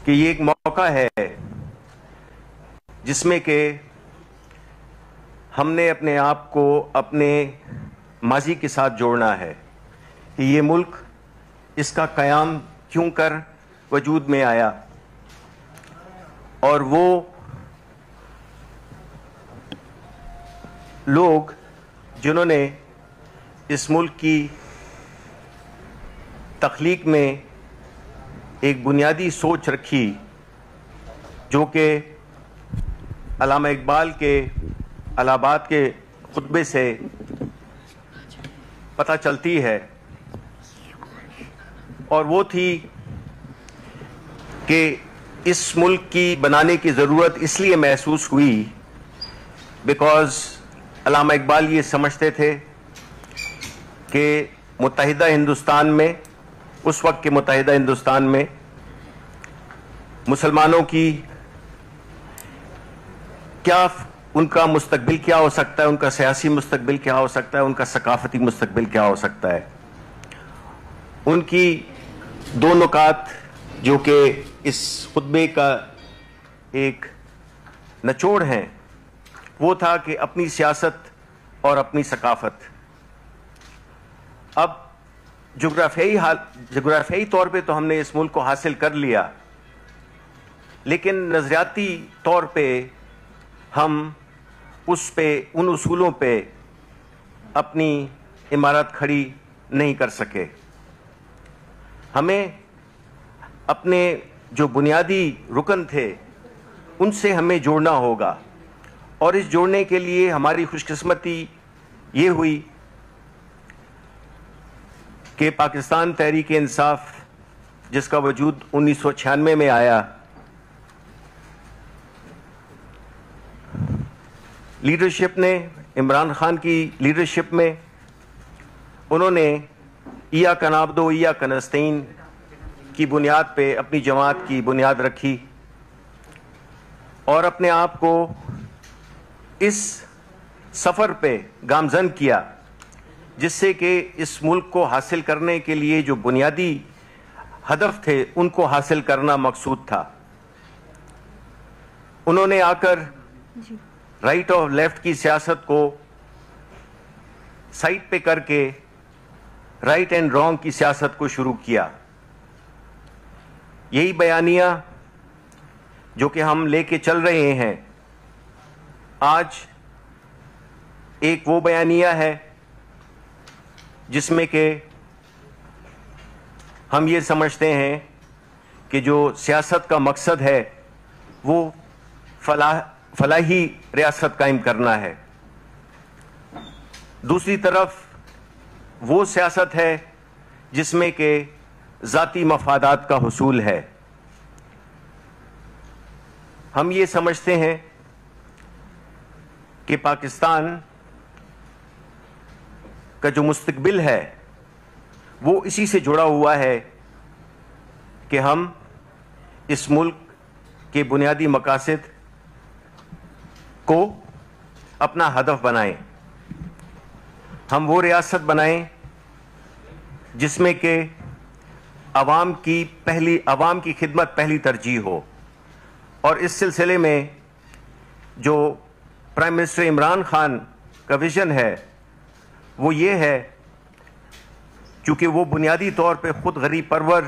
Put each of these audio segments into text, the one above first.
کہ یہ ایک موقع ہے جس میں کہ ہم نے اپنے آپ کو اپنے ماضی کے ساتھ جوڑنا ہے کہ یہ ملک، اس کا قیام کیوں کر وجود میں آیا، اور وہ لوگ جنہوں نے اس ملک کی تخلیق میں ایک بنیادی سوچ رکھی، جو کہ علامہ اقبال کے الہ آباد کے خطبے سے پتہ چلتی ہے، اور وہ تھی کہ اس ملک کی بنانے کی ضرورت اس لیے محسوس ہوئی بیکاز علامہ اقبال یہ سمجھتے تھے کہ متحدہ ہندوستان میں، اس وقت کے متحدہ ہندوستان میں مسلمانوں کی کیا، ان کا مستقبل کیا ہو سکتا ہے، ان کا سیاسی مستقبل کیا ہو سکتا ہے، ان کا ثقافتی مستقبل کیا ہو سکتا ہے۔ ان کی دو نکات جو کہ اس خطبے کا ایک نچوڑ ہیں، وہ تھا کہ اپنی سیاست اور اپنی ثقافت۔ اب جغرافیائی طور پہ تو ہم نے اس ملک کو حاصل کر لیا، لیکن نظریاتی طور پہ ہم ان اصولوں پہ اپنی عمارت کھڑی نہیں کر سکے۔ ہمیں اپنے جو بنیادی رکن تھے ان سے ہمیں جوڑنا ہوگا، اور اس جوڑنے کے لیے ہماری خوش قسمتی یہ ہوئی کہ پاکستان تحریک انصاف، جس کا وجود 1996 میں آیا، لیڈرشپ نے، عمران خان کی لیڈرشپ میں، انہوں نے ایاک نعبد و ایاک نستعین کی بنیاد پہ اپنی جماعت کی بنیاد رکھی، اور اپنے آپ کو اس سفر پہ گامزن کیا جس سے کہ اس ملک کو حاصل کرنے کے لیے جو بنیادی ہدف تھے ان کو حاصل کرنا مقصود تھا۔ انہوں نے آ کر رائٹ اور لیفٹ کی سیاست کو سائڈ پہ کر کے رائٹ اینڈ رانگ کی سیاست کو شروع کیا۔ یہی بیانیہ جو کہ ہم لے کے چل رہے ہیں آج، ایک وہ بیانیہ ہے جس میں کہ ہم یہ سمجھتے ہیں کہ جو سیاست کا مقصد ہے وہ فلاحی ریاست قائم کرنا ہے، دوسری طرف وہ سیاست ہے جس میں کہ ذاتی مفادات کا حصول ہے۔ ہم یہ سمجھتے ہیں کہ پاکستان کا جو مستقبل ہے وہ اسی سے جڑا ہوا ہے کہ ہم اس ملک کے بنیادی مقاصد کو اپنا ہدف بنائیں، ہم وہ ریاست بنائیں جس میں کہ عوام کی خدمت پہلی ترجیح ہو۔ اور اس سلسلے میں جو پرائم منسٹر عمران خان کا ویژن ہے وہ یہ ہے، چونکہ وہ بنیادی طور پہ خود غریب پرور،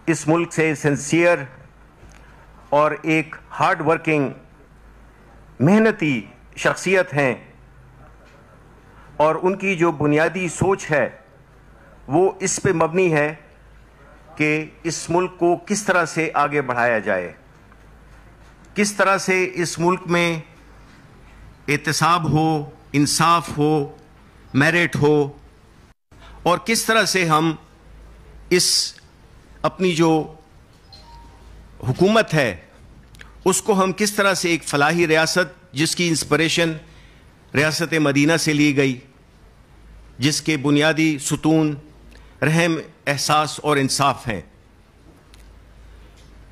اس ملک سے سنسیئر اور ایک ہارڈ ورکنگ محنتی شخصیت ہیں، اور ان کی جو بنیادی سوچ ہے وہ اس پہ مبنی ہے کہ اس ملک کو کس طرح سے آگے بڑھایا جائے، کس طرح سے اس ملک میں احتساب ہو، انصاف ہو، میرٹ ہو، اور کس طرح سے ہم اس اپنی جو حکومت ہے اس کو ہم کس طرح سے ایک فلاحی ریاست، جس کی انسپریشن ریاست مدینہ سے لی گئی، جس کے بنیادی ستون رحم، احساس اور انصاف ہیں،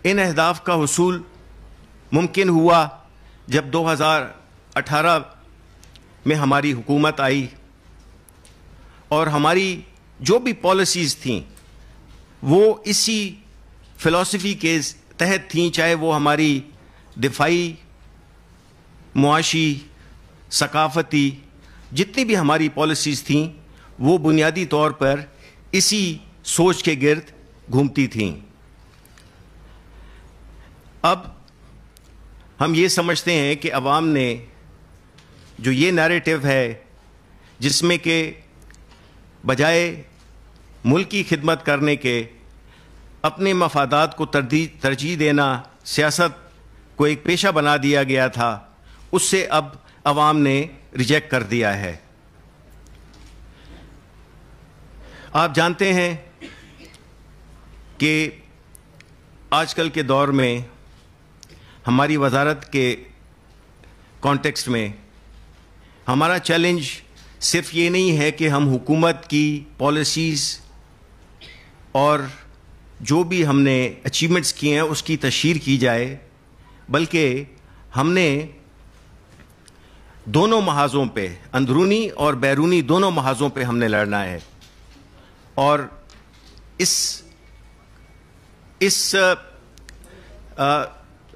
ان اہداف کا حصول ممکن ہوا جب 2018 میں ہماری حکومت آئی، اور ہماری جو بھی پالیسیز تھیں وہ اسی فلسفی کے تحت تھیں، چاہے وہ ہماری دفاعی، معاشی، ثقافتی، جتنی بھی ہماری پالیسیز تھیں وہ بنیادی طور پر اسی سوچ کے گرد گھومتی تھیں۔ اب ہم یہ سمجھتے ہیں کہ عوام نے جو یہ نیریٹو ہے جس میں کہ بجائے ملک کی خدمت کرنے کے اپنے مفادات کو ترجیح دینا سیاست کو ایک پیشہ بنا دیا گیا تھا، اس سے اب عوام نے ریجیکٹ کر دیا ہے۔ آپ جانتے ہیں کہ آج کل کے دور میں ہماری وزارت کے کانٹیکسٹ میں ہمارا چیلنج صرف یہ نہیں ہے کہ ہم حکومت کی پالیسیز اور جو بھی ہم نے اچیومنٹس کیے ہیں اس کی تشہیر کی جائے، بلکہ ہم نے دونوں محاذوں پہ، اندرونی اور بیرونی دونوں محاذوں پہ ہم نے لڑنا ہے۔ اور اس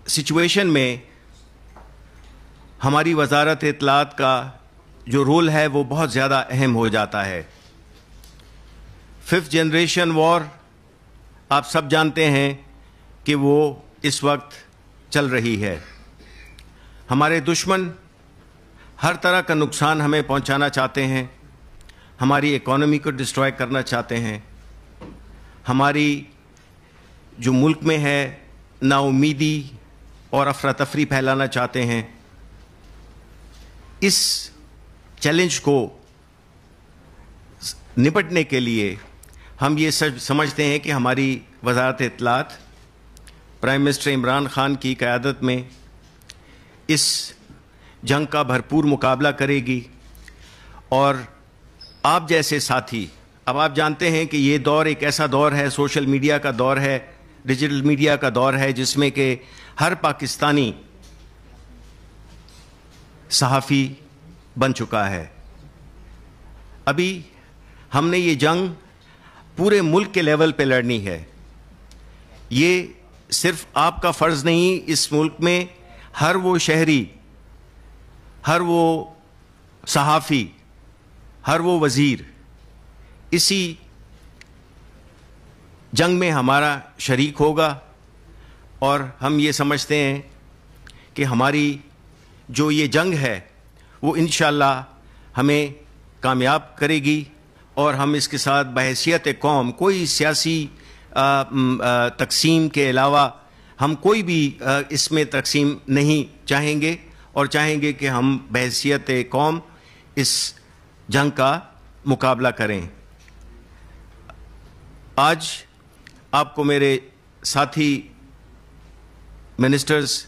سچویشن میں ہماری وزارت اطلاعات کا جو رول ہے وہ بہت زیادہ اہم ہو جاتا ہے۔ 5th جنریشن وار آپ سب جانتے ہیں کہ وہ اس وقت چل رہی ہے۔ ہمارے دشمن ہر طرح کا نقصان ہمیں پہنچانا چاہتے ہیں، ہماری اکانومی کو ڈسٹروائے کرنا چاہتے ہیں، ہماری جو ملک میں ہے نا امیدی اور افراتفری پھیلانا چاہتے ہیں۔ اس چیلنج کو نپٹنے کے لیے ہم یہ سمجھتے ہیں کہ ہماری وزارت اطلاعات پرائم منسٹر عمران خان کی قیادت میں اس جنگ کا بھرپور مقابلہ کرے گی، اور آپ جیسے ساتھی، اب آپ جانتے ہیں کہ یہ دور ایک ایسا دور ہے، سوشل میڈیا کا دور ہے، ڈیجیٹل میڈیا کا دور ہے، جس میں کہ ہر پاکستانی صحافی بن چکا ہے۔ ابھی ہم نے یہ جنگ پورے ملک کے لیول پہ لڑنی ہے۔ یہ صرف آپ کا فرض نہیں، اس ملک میں ہر وہ شہری، ہر وہ صحافی، ہر وہ وزیر اسی جنگ میں ہمارا شریک ہوگا، اور ہم یہ سمجھتے ہیں کہ ہماری جو یہ جنگ ہے وہ انشاءاللہ ہمیں کامیاب کرے گی، اور ہم اس کے ساتھ بحیثیت قوم کوئی سیاسی تقسیم کے علاوہ ہم کوئی بھی اس میں تقسیم نہیں چاہیں گے، اور چاہیں گے کہ ہم بحیثیت قوم اس جنگ کا مقابلہ کریں۔ آج آپ کو میرے ساتھی منسٹرز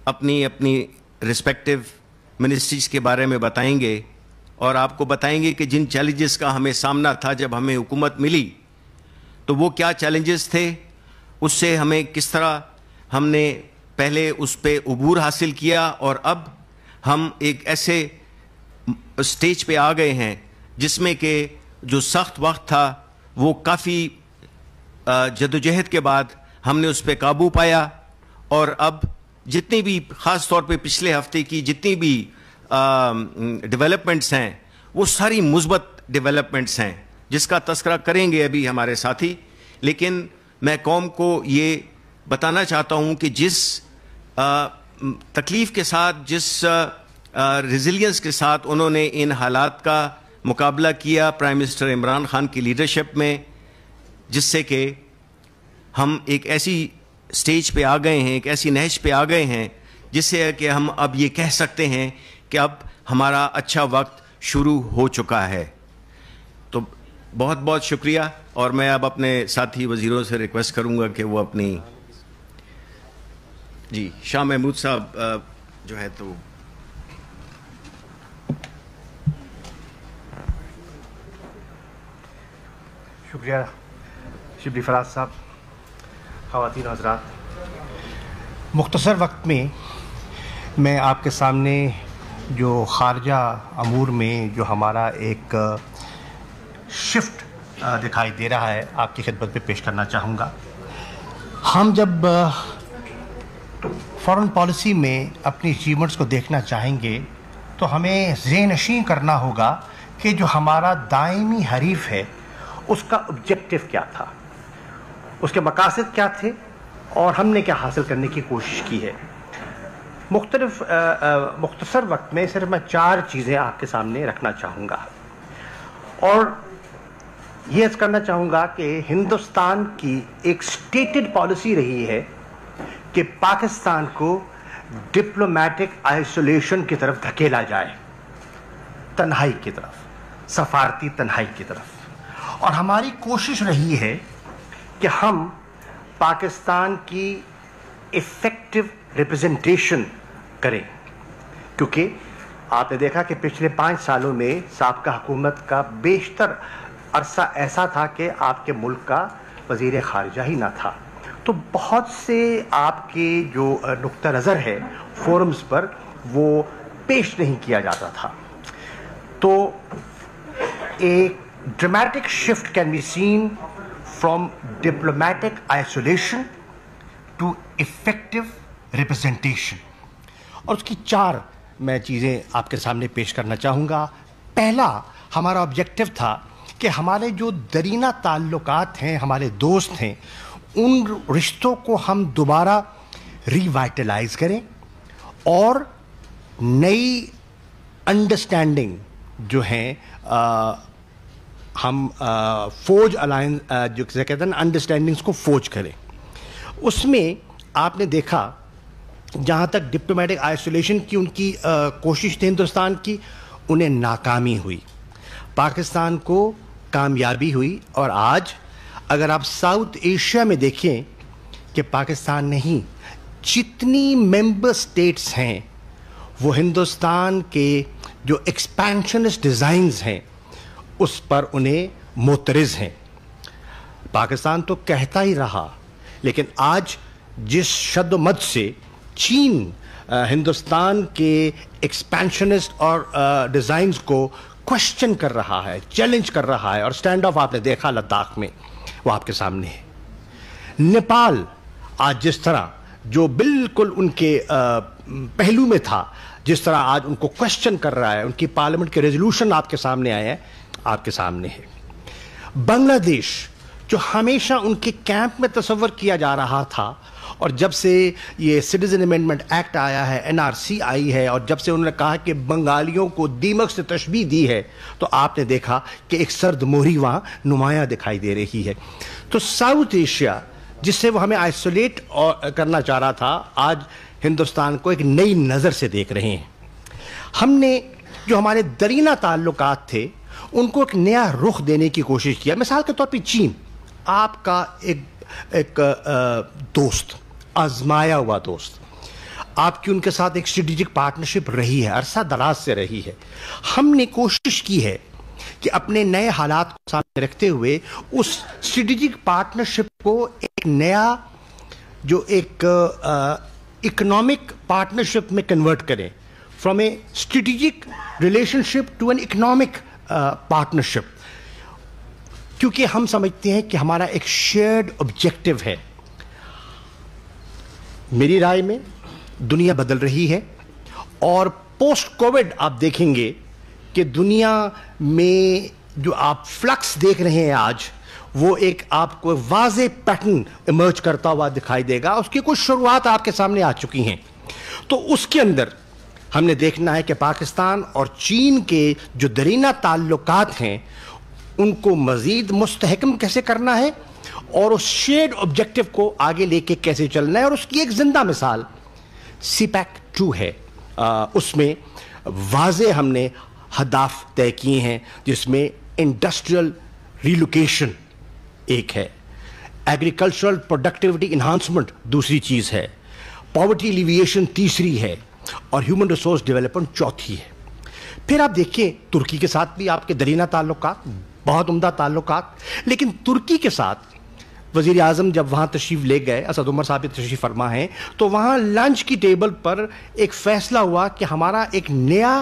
اپنی رسپیکٹو منسٹریز کے بارے میں بتائیں گے، اور آپ کو بتائیں گے کہ جن چیلنجز کا ہمیں سامنا تھا جب ہمیں حکومت ملی تو وہ کیا چیلنجز تھے، اس سے ہمیں کس طرح ہم نے پہلے اس پہ عبور حاصل کیا، اور اب ہم ایک ایسے سٹیج پہ آ گئے ہیں جس میں کہ جو سخت وقت تھا وہ کافی جدوجہد کے بعد ہم نے اس پہ قابو پایا، اور اب جتنی بھی خاص طور پہ پچھلے ہفتے کی جتنی بھی ڈیولپمنٹس ہیں وہ ساری مثبت ڈیولپمنٹس ہیں، جس کا تذکرہ کریں گے ابھی ہمارے ساتھی۔ لیکن میں قوم کو یہ بتانا چاہتا ہوں کہ جس تکلیف کے ساتھ، جس ریزیلینس کے ساتھ انہوں نے ان حالات کا مقابلہ کیا پرائم منسٹر عمران خان کی لیڈرشپ میں، جس سے کہ ہم ایک ایسی سٹیج پہ آ گئے ہیں، ایک ایسی نہج پہ آ گئے ہیں جس سے کہ ہم اب یہ کہہ سکتے ہیں کہ اب ہمارا اچھا وقت شروع ہو چکا ہے۔ تو بہت بہت شکریہ، اور میں اب اپنے ساتھی وزیروں سے ریکویسٹ کروں گا کہ وہ اپنی شاہ محمود صاحب جو ہے تو شکریہ شبلی فراز صاحب۔ خواتین و حضرات، مختصر وقت میں آپ کے سامنے جو خارجہ امور میں جو ہمارا ایک شفٹ دکھائی دے رہا ہے آپ کی خدمت میں پیش کرنا چاہوں گا۔ ہم جب فارن پالیسی میں اپنی اچیومنٹس کو دیکھنا چاہیں گے تو ہمیں ذہن نشین کرنا ہوگا کہ جو ہمارا دائمی حریف ہے اس کا آبجیکٹو کیا تھا، اس کے مقاصد کیا تھے، اور ہم نے کیا حاصل کرنے کی کوشش کی ہے۔ مختصر وقت میں صرف میں 4 چیزیں آپ کے سامنے رکھنا چاہوں گا، اور یہ عرض کرنا چاہوں گا کہ ہندوستان کی ایک سٹیٹڈ پالیسی رہی ہے کہ پاکستان کو ڈپلومیٹک آئسولیشن کی طرف دھکیلا جائے، تنہائی کی طرف، سفارتی تنہائی کی طرف، اور ہماری کوشش رہی ہے کہ ہم پاکستان کی ایفیکٹو ریپرزنٹیشن کریں، کیونکہ آپ نے دیکھا کہ پچھلے 5 سالوں میں سابقہ حکومت کا بیشتر عرصہ ایسا تھا کہ آپ کے ملک کا وزیر خارجہ ہی نہ تھا، تو بہت سے آپ کے جو نقطہ نظر ہے فورمز پر وہ پیش نہیں کیا جاتا تھا۔ تو ایک dramatic shift can be seen from diplomatic isolation to effective representation, اور اس کی 4 میں چیزیں آپ کے سامنے پیش کرنا چاہوں گا۔ پہلا ہمارا آبجیکٹو تھا کہ ہمارے جو درینہ تعلقات ہیں، ہمارے دوست ہیں، ان رشتوں کو ہم دوبارہ ری وائٹلائز کریں، اور نئی انڈرسٹینڈنگ جو ہیں ہم فوج الائنس جو کہتے ہیں انڈرسٹینڈنگس کو فوج کریں۔ اس میں آپ نے دیکھا جہاں تک ڈپلومیٹک آئسولیشن کی ان کی کوشش تھی ہندوستان کی، انہیں ناکامی ہوئی، پاکستان کو کامیابی ہوئی، اور آج اگر آپ ساؤتھ ایشیا میں دیکھیں کہ پاکستان نہیں، جتنی ممبر سٹیٹس ہیں وہ ہندوستان کے جو ایکسپینشنسٹ ڈیزائنز ہیں اس پر انہیں معترض ہیں۔ پاکستان تو کہتا ہی رہا، لیکن آج جس شد و مد سے چین ہندوستان کے ایکسپینشنسٹ اور ڈیزائنز کو کوشچن کر رہا ہے، چیلنج کر رہا ہے، اور سٹینڈ آف آپ نے دیکھا لداخ میں، وہ آپ کے سامنے ہے۔ نیپال آج جس طرح جو بالکل ان کے پہلو میں تھا، جس طرح آج ان کو کوشچن کر رہا ہے، ان کی پارلیمنٹ کے ریزولوشن آپ کے سامنے آئے ہیں، آپ کے سامنے ہے۔ بنگلہ دیش جو ہمیشہ ان کے کیمپ میں تصور کیا جا رہا تھا، اور جب سے یہ سٹیزن امینڈمنٹ ایکٹ آیا ہے، NRC آئی ہے، اور جب سے انہوں نے کہا کہ بنگالیوں کو دیمک سے تشبیہ دی ہے، تو آپ نے دیکھا کہ ایک سرد مہری وہاں نمایاں دکھائی دے رہی ہے۔ تو ساؤتھ ایشیا جس سے وہ ہمیں آئسولیٹ کرنا چاہ رہا تھا، آج ہندوستان کو ایک نئی نظر سے دیکھ رہے ہیں۔ ہم نے جو ہمارے درینہ تعلقات تھے ان کو ایک نیا رخ دینے کی کوشش کیا۔ مثال کے طور پہ چین آپ کا ایک دوست، آزمایا ہوا دوست، آپ کی ان کے ساتھ ایک اسٹریٹجک پارٹنرشپ رہی ہے، عرصہ دراز سے رہی ہے۔ ہم نے کوشش کی ہے کہ اپنے نئے حالات کو سامنے رکھتے ہوئے اس اسٹریٹجک پارٹنرشپ کو ایک نیا جو ایک اکنامک پارٹنرشپ میں کنورٹ کریں، from a strategic relationship to an economic partnership, کیونکہ ہم سمجھتے ہیں کہ ہمارا ایک شیئرڈ آبجیکٹو ہے۔ میری رائے میں دنیا بدل رہی ہے، اور پوسٹ کووڈ آپ دیکھیں گے کہ دنیا میں جو آپ فلکس دیکھ رہے ہیں آج، وہ ایک آپ کو واضح پیٹرن ایمرج کرتا ہوا دکھائی دے گا۔ اس کی کچھ شروعات آپ کے سامنے آ چکی ہیں، تو اس کے اندر ہم نے دیکھنا ہے کہ پاکستان اور چین کے جو درینہ تعلقات ہیں ان کو مزید مستحکم کیسے کرنا ہے، اور اس شیئرڈ آبجیکٹو کو آگے لے کے کیسے چلنا ہے۔ اور اس کی ایک زندہ مثال CPEC 2 ہے۔ اس میں واضح ہم نے ہدف طے کیے ہیں، جس میں انڈسٹریل ریلوکیشن ایک ہے، ایگریکلچرل پروڈکٹیوٹی انہانسمنٹ دوسری چیز ہے، پاورٹی ایلیویشن تیسری ہے، اور ہیومن ریسورس ڈیولپمنٹ چوتھی ہے۔ پھر آپ دیکھیں ترکی کے ساتھ بھی آپ کے درینہ تعلقات، بہت عمدہ تعلقات، لیکن ترکی کے ساتھ وزیر اعظم جب وہاں تشریف لے گئے، اسد عمر صاحب تشریف فرما ہیں، تو وہاں لنچ کی ٹیبل پر ایک فیصلہ ہوا کہ ہمارا ایک نیا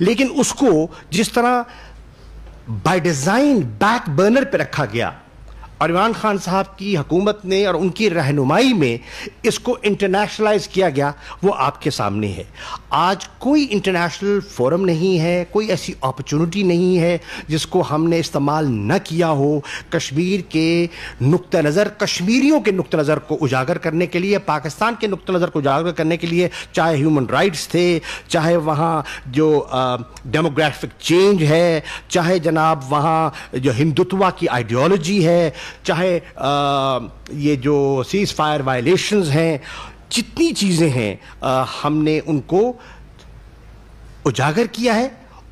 لیکن اس کو جس طرح بائی ڈیزائن بیک برنر پہ رکھا گیا اور عمران خان صاحب کی حکومت نے اور ان کی رہنمائی میں اس کو انٹرنیشنلائز کیا گیا، وہ آپ کے سامنے ہے۔ آج کوئی انٹرنیشنل فورم نہیں ہے، کوئی ایسی اپرچونٹی نہیں ہے جس کو ہم نے استعمال نہ کیا ہو کشمیر کے نقطہ نظر، کشمیریوں کے نقطہ نظر کو اجاگر کرنے کے لیے، پاکستان کے نقطہ نظر کو اجاگر کرنے کے لیے، چاہے ہیومن رائٹس تھے، چاہے وہاں جو ڈیموگرافک چینج ہے، چاہے جناب وہاں جو ہندوتوا کی آئیڈیالوجی ہے، چاہے یہ جو سیز فائر وائلیشنز ہیں، جتنی چیزیں ہیں ہم نے ان کو اجاگر کیا ہے۔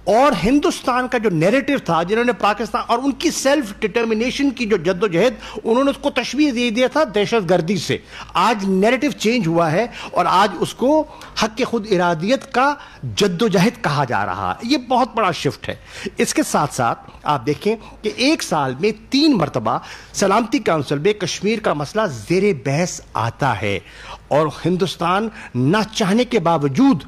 اور ہندوستان کا جو نیریٹو تھا، جنہوں نے پاکستان اور ان کی سیلف ڈٹرمنیشن کی جو جد و جہد، انہوں نے اس کو تشبیہ دے دیا تھا دہشت گردی سے۔ آج نیریٹو چینج ہوا ہے اور آج اس کو حق خود ارادیت کا جد و جہد کہا جا رہا ہے۔ یہ بہت بڑا شفٹ ہے۔ اس کے ساتھ ساتھ آپ دیکھیں کہ ایک سال میں 3 مرتبہ سلامتی کونسل میں کشمیر کا مسئلہ زیر بحث آتا ہے اور ہندوستان نہ چاہنے کے باوجود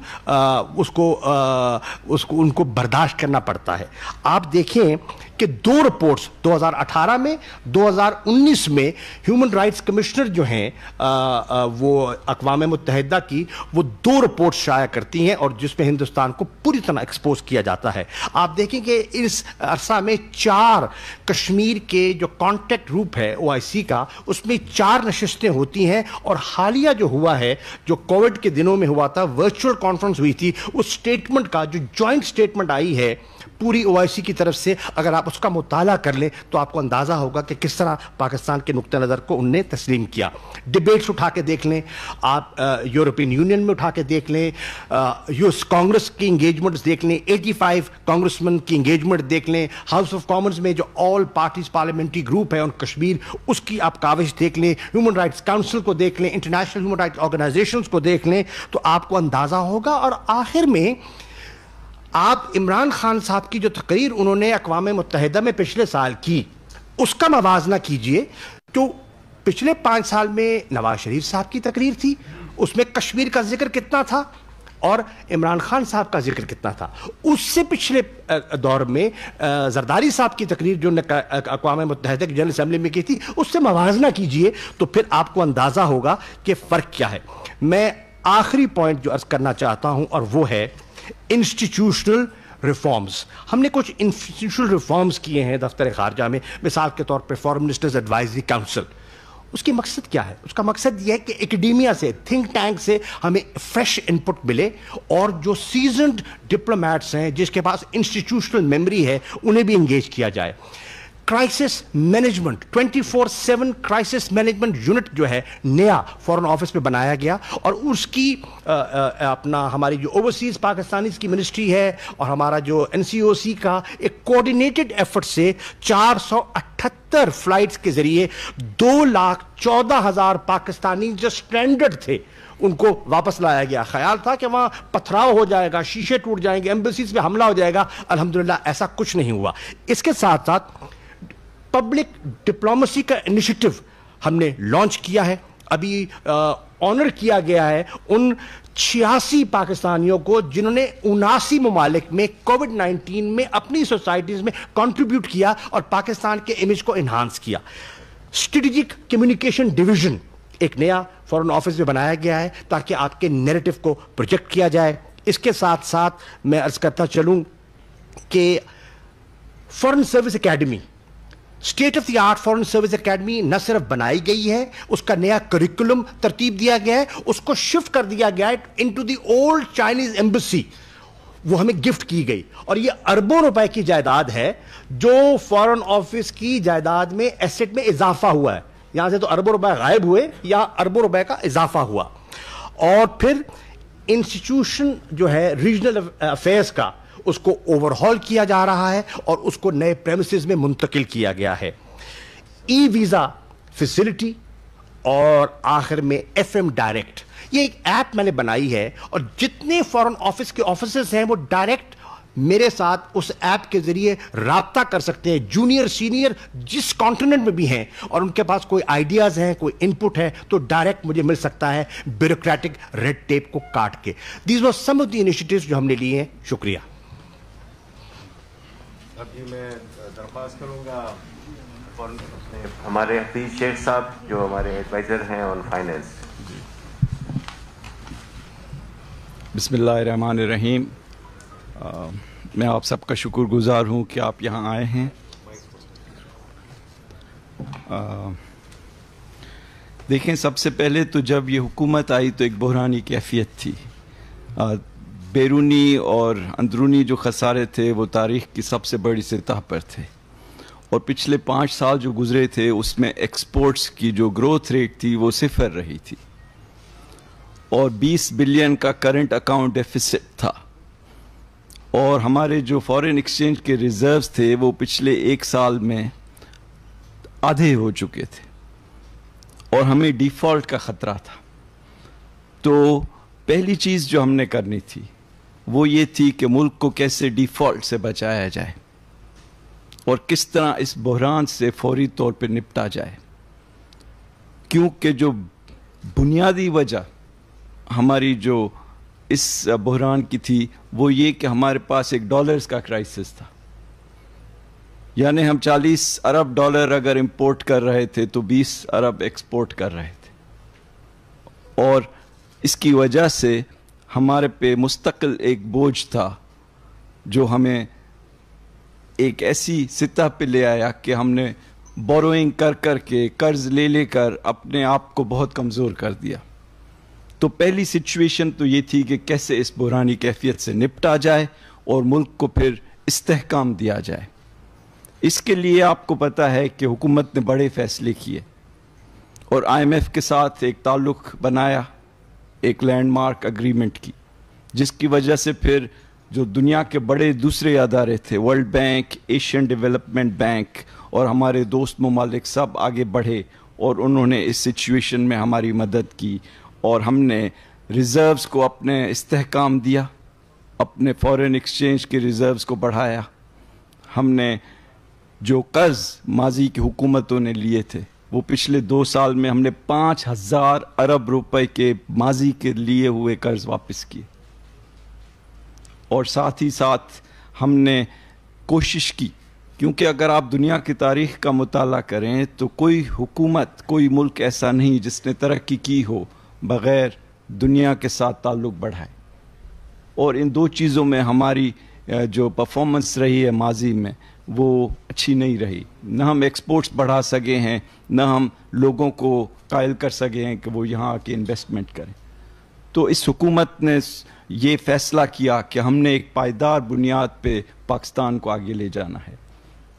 ان کو برداشت کرنا پڑتا ہے۔ آپ دیکھیں کہ 2 رپورٹس 2018 میں 2019 میں ہیومن رائٹس کمشنر جو ہیں وہ اقوام متحدہ کی، وہ 2 رپورٹس شائع کرتی ہیں اور جس میں ہندوستان کو پوری طرح ایکسپوز کیا جاتا ہے۔ آپ دیکھیں کہ اس عرصہ میں 4 کشمیر کے جو کانٹیکٹ گروپ ہے OIC کا، اس میں 4 نشستیں ہوتی ہیں اور حالیہ جو ہوا ہے، جو کووڈ کے دنوں میں ہوا تھا، ورچوئل کانفرنس ہوئی تھی، اس سٹیٹمنٹ کا جو جوائنٹ سٹیٹمنٹ آئی ہے پوری OIC کی طرف سے، اگر آپ اس کا مطالعہ کر لیں تو آپ کو اندازہ ہوگا کہ کس طرح پاکستان کے نقطہ نظر کو ان نے تسلیم کیا۔ ڈیبیٹس اٹھا کے دیکھ لیں آپ، یورپین یونین میں اٹھا کے دیکھ لیں، US کانگریس کی انگیجمنٹس دیکھ لیں، 85 کانگریسمین کی انگیجمنٹ دیکھ لیں، ہاؤس آف کامنز میں جو آل پارٹیز پارلیمنٹری گروپ ہے ان کشمیر، اس کی آپ کاوش دیکھ لیں، ہیومن رائٹس کاؤنسل کو دیکھ لیں، انٹرنیشنل ہیومن رائٹس آرگنائزیشنز کو دیکھ لیں، تو آپ کو اندازہ ہوگا۔ اور آخر میں آپ عمران خان صاحب کی جو تقریر انہوں نے اقوام متحدہ میں پچھلے سال کی، اس کا موازنہ کیجئے۔ تو پچھلے 5 سال میں نواز شریف صاحب کی تقریر تھی، اس میں کشمیر کا ذکر کتنا تھا اور عمران خان صاحب کا ذکر کتنا تھا۔ اس سے پچھلے دور میں زرداری صاحب کی تقریر جو اقوام متحدہ کی جنرل اسمبلی میں کی تھی، اس سے موازنہ کیجئے تو پھر آپ کو اندازہ ہوگا کہ فرق کیا ہے۔ میں آخری پوائنٹ جو عرض کرنا چاہتا ہوں اور وہ ہے انسٹیٹیوشنل ریفارمز۔ ہم نے کچھ انسٹیٹیوشنل ریفارمز کیے ہیں دفتر خارجہ میں، مثال کے طور پہ فارن منسٹرز ایڈوائزری کاؤنسل۔ اس کی مقصد کیا ہے؟ اس کا مقصد یہ ہے کہ اکیڈیمیا سے، تھنک ٹینک سے ہمیں فریش انپٹ ملے اور جو سیزنڈ ڈپلومیٹس ہیں جس کے پاس انسٹیٹیوشنل میموری ہے انہیں بھی انگیج کیا جائے۔ Crisis management 24/7 crisis management unit جو ہے نیا فورن آفس میں بنایا گیا اور اس کی ہماری جو اوورسیز پاکستانیز کی منسٹری ہے اور ہمارا جو NCOC کا ایک کوآرڈینیٹڈ ایفرٹ سے 478 فلائٹس کے ذریعے 2,14,000 پاکستانی جو سٹرینڈڈ تھے ان کو واپس لایا گیا۔ خیال تھا کہ وہاں پتھراؤ ہو جائے گا، شیشے ٹوٹ جائیں گے، ایمبیسیز پہ حملہ ہو جائے گا، الحمدللہ ایسا کچھ نہیں ہوا۔ اس کے ساتھ ساتھ پبلک ڈپلومیسی کا انیشیٹو ہم نے لانچ کیا ہے۔ ابھی آنر کیا گیا ہے ان 86 پاکستانیوں کو جنہوں نے 79 ممالک میں کووڈ-19 میں اپنی سوسائٹیز میں کنٹریبیوٹ کیا اور پاکستان کے امیج کو انہانس کیا۔ اسٹریٹجک کمیونیکیشن ڈویژن ایک نیا فورن آفس میں بنایا گیا ہے تاکہ آپ کے نیریٹو کو پروجیکٹ کیا جائے۔ اس کے ساتھ ساتھ میں عرض کرتا چلوں کہ foreign service academy, state of the art foreign service academy نہ صرف بنائی گئی ہے، اس کا نیا کریکولم ترتیب دیا گیا ہے، اس کو شفٹ کر دیا گیا ہے into the old Chinese embassy, وہ ہمیں گفٹ کی گئی اور یہ اربوں روپے کی جائیداد ہے جو فورن آفس کی جائیداد میں ایسٹ میں اضافہ ہوا ہے۔ یہاں سے تو اربوں روپے غائب ہوئے، یا اربوں روپے کا اضافہ ہوا۔ اور پھر انسٹیٹیوشن جو ہے ریجنل افیئرز کا، اس کو اوور ہال کیا جا رہا ہے اور اس کو نئے پریمیسز میں منتقل کیا گیا ہے۔ ای ویزا فیسلٹی اور آخر میں FM ڈائریکٹ، یہ ایک ایپ میں نے بنائی ہے اور جتنے فورن آفس کے آفیسز ہیں وہ ڈائریکٹ میرے ساتھ اس ایپ کے ذریعے رابطہ کر سکتے ہیں، جونیئر سینئر جس کانٹیننٹ میں بھی ہیں، اور ان کے پاس کوئی آئیڈیاز ہیں، کوئی انپٹ ہے تو ڈائریکٹ مجھے مل سکتا ہے بیوروکریٹک ریڈ ٹیپ کو کاٹ کے۔ These were some of the initiatives جو ہم نے لیے ہیں۔ شکریہ۔ اب جی میں درخواست کروں گا ہمارے حفیظ شیخ صاحب جو ہمارے ایڈوائزر ہیں آن فائنینس. بسم اللہ الرحمن الرحیم. میں آپ سب کا شکر گزار ہوں کہ آپ یہاں آئے ہیں. دیکھیں، سب سے پہلے تو جب یہ حکومت آئی تو ایک بحرانی کیفیت تھی. بیرونی اور اندرونی جو خسارے تھے وہ تاریخ کی سب سے بڑی سطح پر تھے، اور پچھلے 5 سال جو گزرے تھے اس میں ایکسپورٹس کی جو گروتھ ریٹ تھی وہ 0 رہی تھی، اور 20 بلین کا کرنٹ اکاؤنٹ ڈیفیسٹ تھا، اور ہمارے جو فارن ایکسچینج کے ریزروز تھے وہ پچھلے 1 سال میں آدھے ہو چکے تھے، اور ہمیں ڈیفالٹ کا خطرہ تھا. تو پہلی چیز جو ہم نے کرنی تھی وہ یہ تھی کہ ملک کو کیسے ڈیفالٹ سے بچایا جائے اور کس طرح اس بحران سے فوری طور پہ نپٹا جائے، کیونکہ جو بنیادی وجہ ہماری جو اس بحران کی تھی وہ یہ کہ ہمارے پاس ایک ڈالرز کا کرائسس تھا. یعنی ہم 40 ارب ڈالر اگر امپورٹ کر رہے تھے تو 20 ارب ایکسپورٹ کر رہے تھے، اور اس کی وجہ سے ہمارے پہ مستقل ایک بوجھ تھا جو ہمیں ایک ایسی سطح پہ لے آیا کہ ہم نے بوروئنگ کر کے قرض لے کر اپنے آپ کو بہت کمزور کر دیا. تو پہلی سچویشن تو یہ تھی کہ کیسے اس بحرانی کیفیت سے نپٹا جائے اور ملک کو پھر استحکام دیا جائے. اس کے لیے آپ کو پتہ ہے کہ حکومت نے بڑے فیصلے کیے اور IMF کے ساتھ ایک تعلق بنایا، ایک لینڈ مارک اگریمنٹ کی، جس کی وجہ سے پھر جو دنیا کے بڑے دوسرے ادارے تھے، world bank, Asian development bank اور ہمارے دوست ممالک سب آگے بڑھے اور انہوں نے اس سچویشن میں ہماری مدد کی، اور ہم نے ریزروز کو اپنے استحکام دیا، اپنے فارن ایکسچینج کے ریزروز کو بڑھایا. ہم نے جو قرض ماضی کی حکومتوں نے لیے تھے وہ پچھلے 2 سال میں ہم نے 5000 ارب روپے کے ماضی کے لیے ہوئے قرض واپس کیے، اور ساتھ ہی ساتھ ہم نے کوشش کی، کیونکہ اگر آپ دنیا کی تاریخ کا مطالعہ کریں تو کوئی حکومت، کوئی ملک ایسا نہیں جس نے ترقی کی ہو بغیر دنیا کے ساتھ تعلق بڑھائے. اور ان 2 چیزوں میں ہماری جو پرفارمنس رہی ہے ماضی میں وہ اچھی نہیں رہی. نہ ہم ایکسپورٹس بڑھا سکے ہیں، نہ ہم لوگوں کو قائل کر سکے ہیں کہ وہ یہاں آ کے انویسٹمنٹ کریں. تو اس حکومت نے یہ فیصلہ کیا کہ ہم نے ایک پائیدار بنیاد پہ پاکستان کو آگے لے جانا ہے،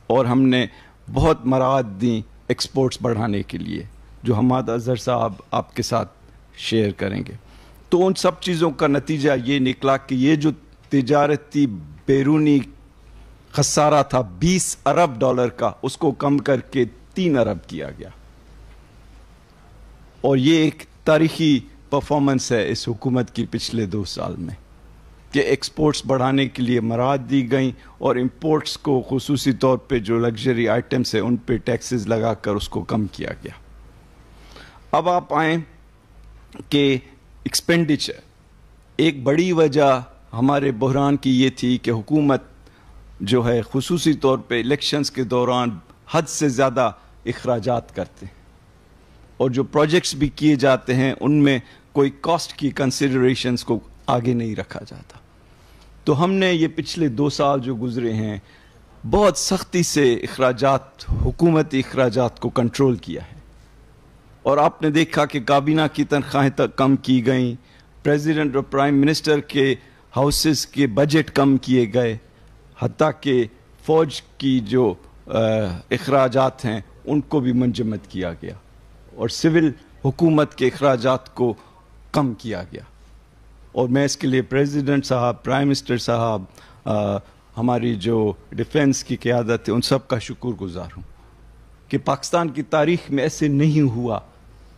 اور ہم نے بہت مراعات دیں ایکسپورٹس بڑھانے کے لیے، جو حماد اظہر صاحب آپ کے ساتھ شیئر کریں گے. تو ان سب چیزوں کا نتیجہ یہ نکلا کہ یہ جو تجارتی بیرونی خسارہ تھا 20 ارب ڈالر کا، اس کو کم کر کے 3 ارب کیا گیا. اور یہ ایک تاریخی پرفارمنس ہے اس حکومت کی پچھلے 2 سال میں کہ ایکسپورٹس بڑھانے کے لیے مراعات دی گئیں، اور امپورٹس کو خصوصی طور پہ جو لگژری آئٹمس ہیں ان پہ ٹیکسز لگا کر اس کو کم کیا گیا. اب آپ آئیں کہ ایکسپینڈیچر، ایک بڑی وجہ ہمارے بحران کی یہ تھی کہ حکومت جو ہے خصوصی طور پہ الیکشنز کے دوران حد سے زیادہ اخراجات کرتے ہیں، اور جو پروجیکٹس بھی کیے جاتے ہیں ان میں کوئی کاسٹ کی کنسیڈریشنز کو آگے نہیں رکھا جاتا. تو ہم نے یہ پچھلے 2 سال جو گزرے ہیں بہت سختی سے اخراجات، حکومتی اخراجات کو کنٹرول کیا ہے، اور آپ نے دیکھا کہ کابینہ کی تنخواہیں تک کم کی گئیں، پریزیڈنٹ اور پرائم منسٹر کے ہاؤسز کے بجٹ کم کیے گئے، حتیٰ کہ فوج کی جو اخراجات ہیں ان کو بھی منجمد کیا گیا، اور سول حکومت کے اخراجات کو کم کیا گیا. اور میں اس کے لیے پریزیڈنٹ صاحب، پرائم منسٹر صاحب، ہماری جو ڈیفنس کی قیادت ہے ان سب کا شکر گزار ہوں کہ پاکستان کی تاریخ میں ایسے نہیں ہوا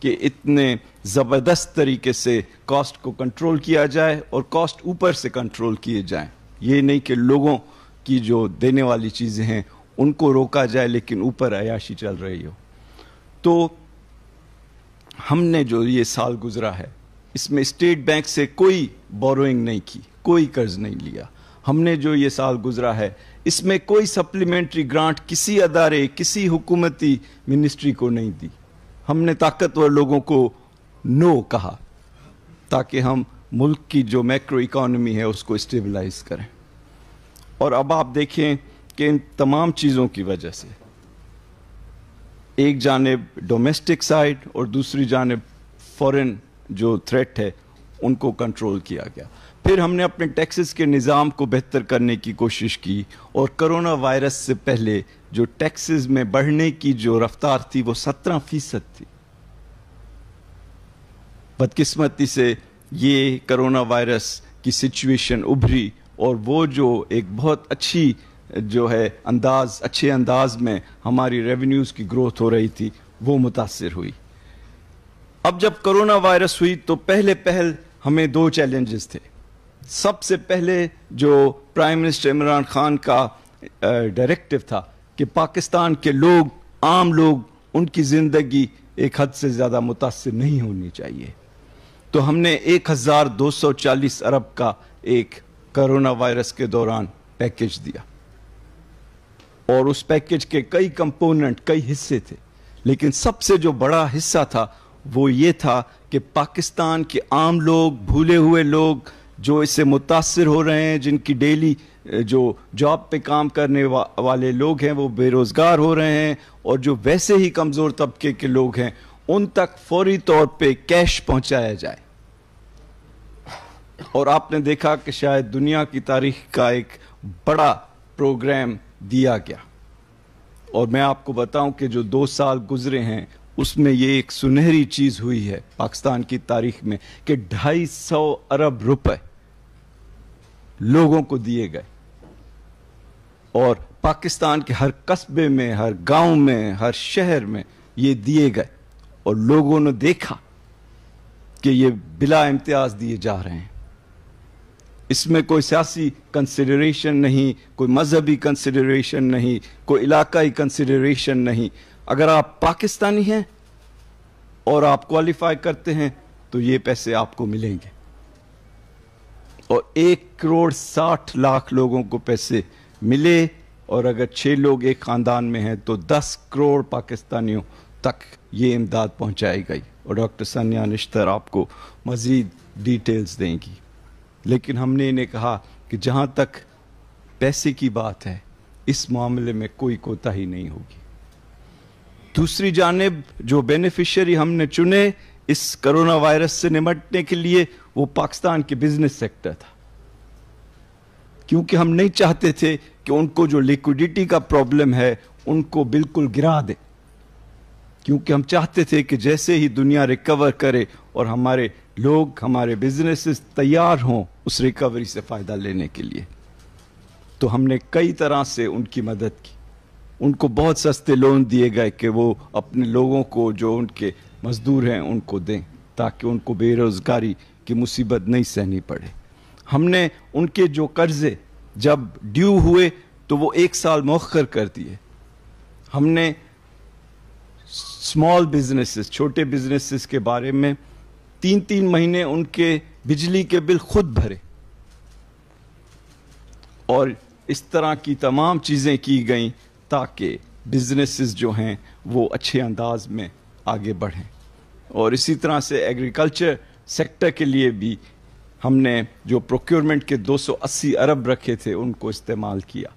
کہ اتنے زبردست طریقے سے کاسٹ کو کنٹرول کیا جائے اور کاسٹ اوپر سے کنٹرول کیے جائیں. یہ نہیں کہ لوگوں کی جو دینے والی چیزیں ہیں ان کو روکا جائے لیکن اوپر عیاشی چل رہی ہو. تو ہم نے جو یہ سال گزرا ہے اس میں اسٹیٹ بینک سے کوئی بوروئنگ نہیں کی، کوئی قرض نہیں لیا. ہم نے جو یہ سال گزرا ہے اس میں کوئی سپلیمنٹری گرانٹ کسی ادارے کسی حکومتی منسٹری کو نہیں دی. ہم نے طاقتور لوگوں کو نو کہا تاکہ ہم ملک کی جو میکرو اکانومی ہے اس کو اسٹیبلائز کریں. اور اب آپ دیکھیں کہ ان تمام چیزوں کی وجہ سے ایک جانب ڈومیسٹک سائڈ اور دوسری جانب فورن جو تھریٹ ہے ان کو کنٹرول کیا گیا. پھر ہم نے اپنے ٹیکسز کے نظام کو بہتر کرنے کی کوشش کی اور کرونا وائرس سے پہلے جو ٹیکسز میں بڑھنے کی جو رفتار تھی وہ 17% تھی. بدقسمتی سے یہ کرونا وائرس کی سچویشن ابھری اور وہ جو ایک بہت اچھی جو ہے اچھے انداز میں ہماری ریونیوز کی گروتھ ہو رہی تھی وہ متاثر ہوئی. اب جب کرونا وائرس ہوئی تو پہل ہمیں 2 چیلنجز تھے. سب سے پہلے جو پرائم منسٹر عمران خان کا ڈائریکٹو تھا کہ پاکستان کے لوگ عام لوگ ان کی زندگی ایک حد سے زیادہ متاثر نہیں ہونی چاہیے. تو ہم نے 1240 ارب کا ایک کرونا وائرس کے دوران پیکج دیا اور اس پیکج کے کئی کمپوننٹ کئی حصے تھے لیکن سب سے جو بڑا حصہ تھا وہ یہ تھا کہ پاکستان کے عام لوگ بھولے ہوئے لوگ جو اس سے متاثر ہو رہے ہیں جن کی ڈیلی جو جاب پہ کام کرنے والے لوگ ہیں وہ بے روزگار ہو رہے ہیں اور جو ویسے ہی کمزور طبقے کے لوگ ہیں ان تک فوری طور پہ کیش پہنچایا جائے. اور آپ نے دیکھا کہ شاید دنیا کی تاریخ کا ایک بڑا پروگرام دیا گیا. اور میں آپ کو بتاؤں کہ جو 2 سال گزرے ہیں اس میں یہ ایک سنہری چیز ہوئی ہے پاکستان کی تاریخ میں کہ 250 ارب روپے لوگوں کو دیے گئے اور پاکستان کے ہر قصبے میں ہر گاؤں میں ہر شہر میں یہ دیے گئے اور لوگوں نے دیکھا کہ یہ بلا امتیاز دیے جا رہے ہیں. اس میں کوئی سیاسی کنسیڈریشن نہیں, کوئی مذہبی کنسیڈریشن نہیں, کوئی علاقائی کنسیڈریشن نہیں. اگر آپ پاکستانی ہیں اور آپ کوالیفائی کرتے ہیں تو یہ پیسے آپ کو ملیں گے. اور 1.60 کروڑ لوگوں کو پیسے ملے اور اگر 6 لوگ ایک خاندان میں ہیں تو 10 کروڑ پاکستانیوں تک یہ امداد پہنچائی گئی. اور ڈاکٹر ثانیہ نشتر آپ کو مزید ڈیٹیلز دیں گی. لیکن ہم نے انہیں کہا کہ جہاں تک پیسے کی بات ہے اس معاملے میں کوئی کوتاہی نہیں ہوگی. دوسری جانب جو بینیفیشری ہم نے چنے اس کرونا وائرس سے نمٹنے کے لیے وہ پاکستان کے بزنس سیکٹر تھا, کیونکہ ہم نہیں چاہتے تھے کہ ان کو جو لیکوڈیٹی کا پرابلم ہے ان کو بالکل گرا دے, کیونکہ ہم چاہتے تھے کہ جیسے ہی دنیا ریکور کرے اور ہمارے لوگ ہمارے بزنسز تیار ہوں اس ریکوری سے فائدہ لینے کے لیے. تو ہم نے کئی طرح سے ان کی مدد کی. ان کو بہت سستے لون دیے گئے کہ وہ اپنے لوگوں کو جو ان کے مزدور ہیں ان کو دیں تاکہ ان کو بے روزگاری کی مصیبت نہیں سہنی پڑے. ہم نے ان کے جو قرضے جب ڈیو ہوئے تو وہ 1 سال مؤخر کر دیے. ہم نے اسمال بزنسز چھوٹے بزنسز کے بارے میں 3 مہینے ان کے بجلی کے بل خود بھرے اور اس طرح کی تمام چیزیں کی گئیں تاکہ بزنسز جو ہیں وہ اچھے انداز میں آگے بڑھیں. اور اسی طرح سے ایگریکلچر سیکٹر کے لیے بھی ہم نے جو پروکیورمنٹ کے 280 ارب رکھے تھے ان کو استعمال کیا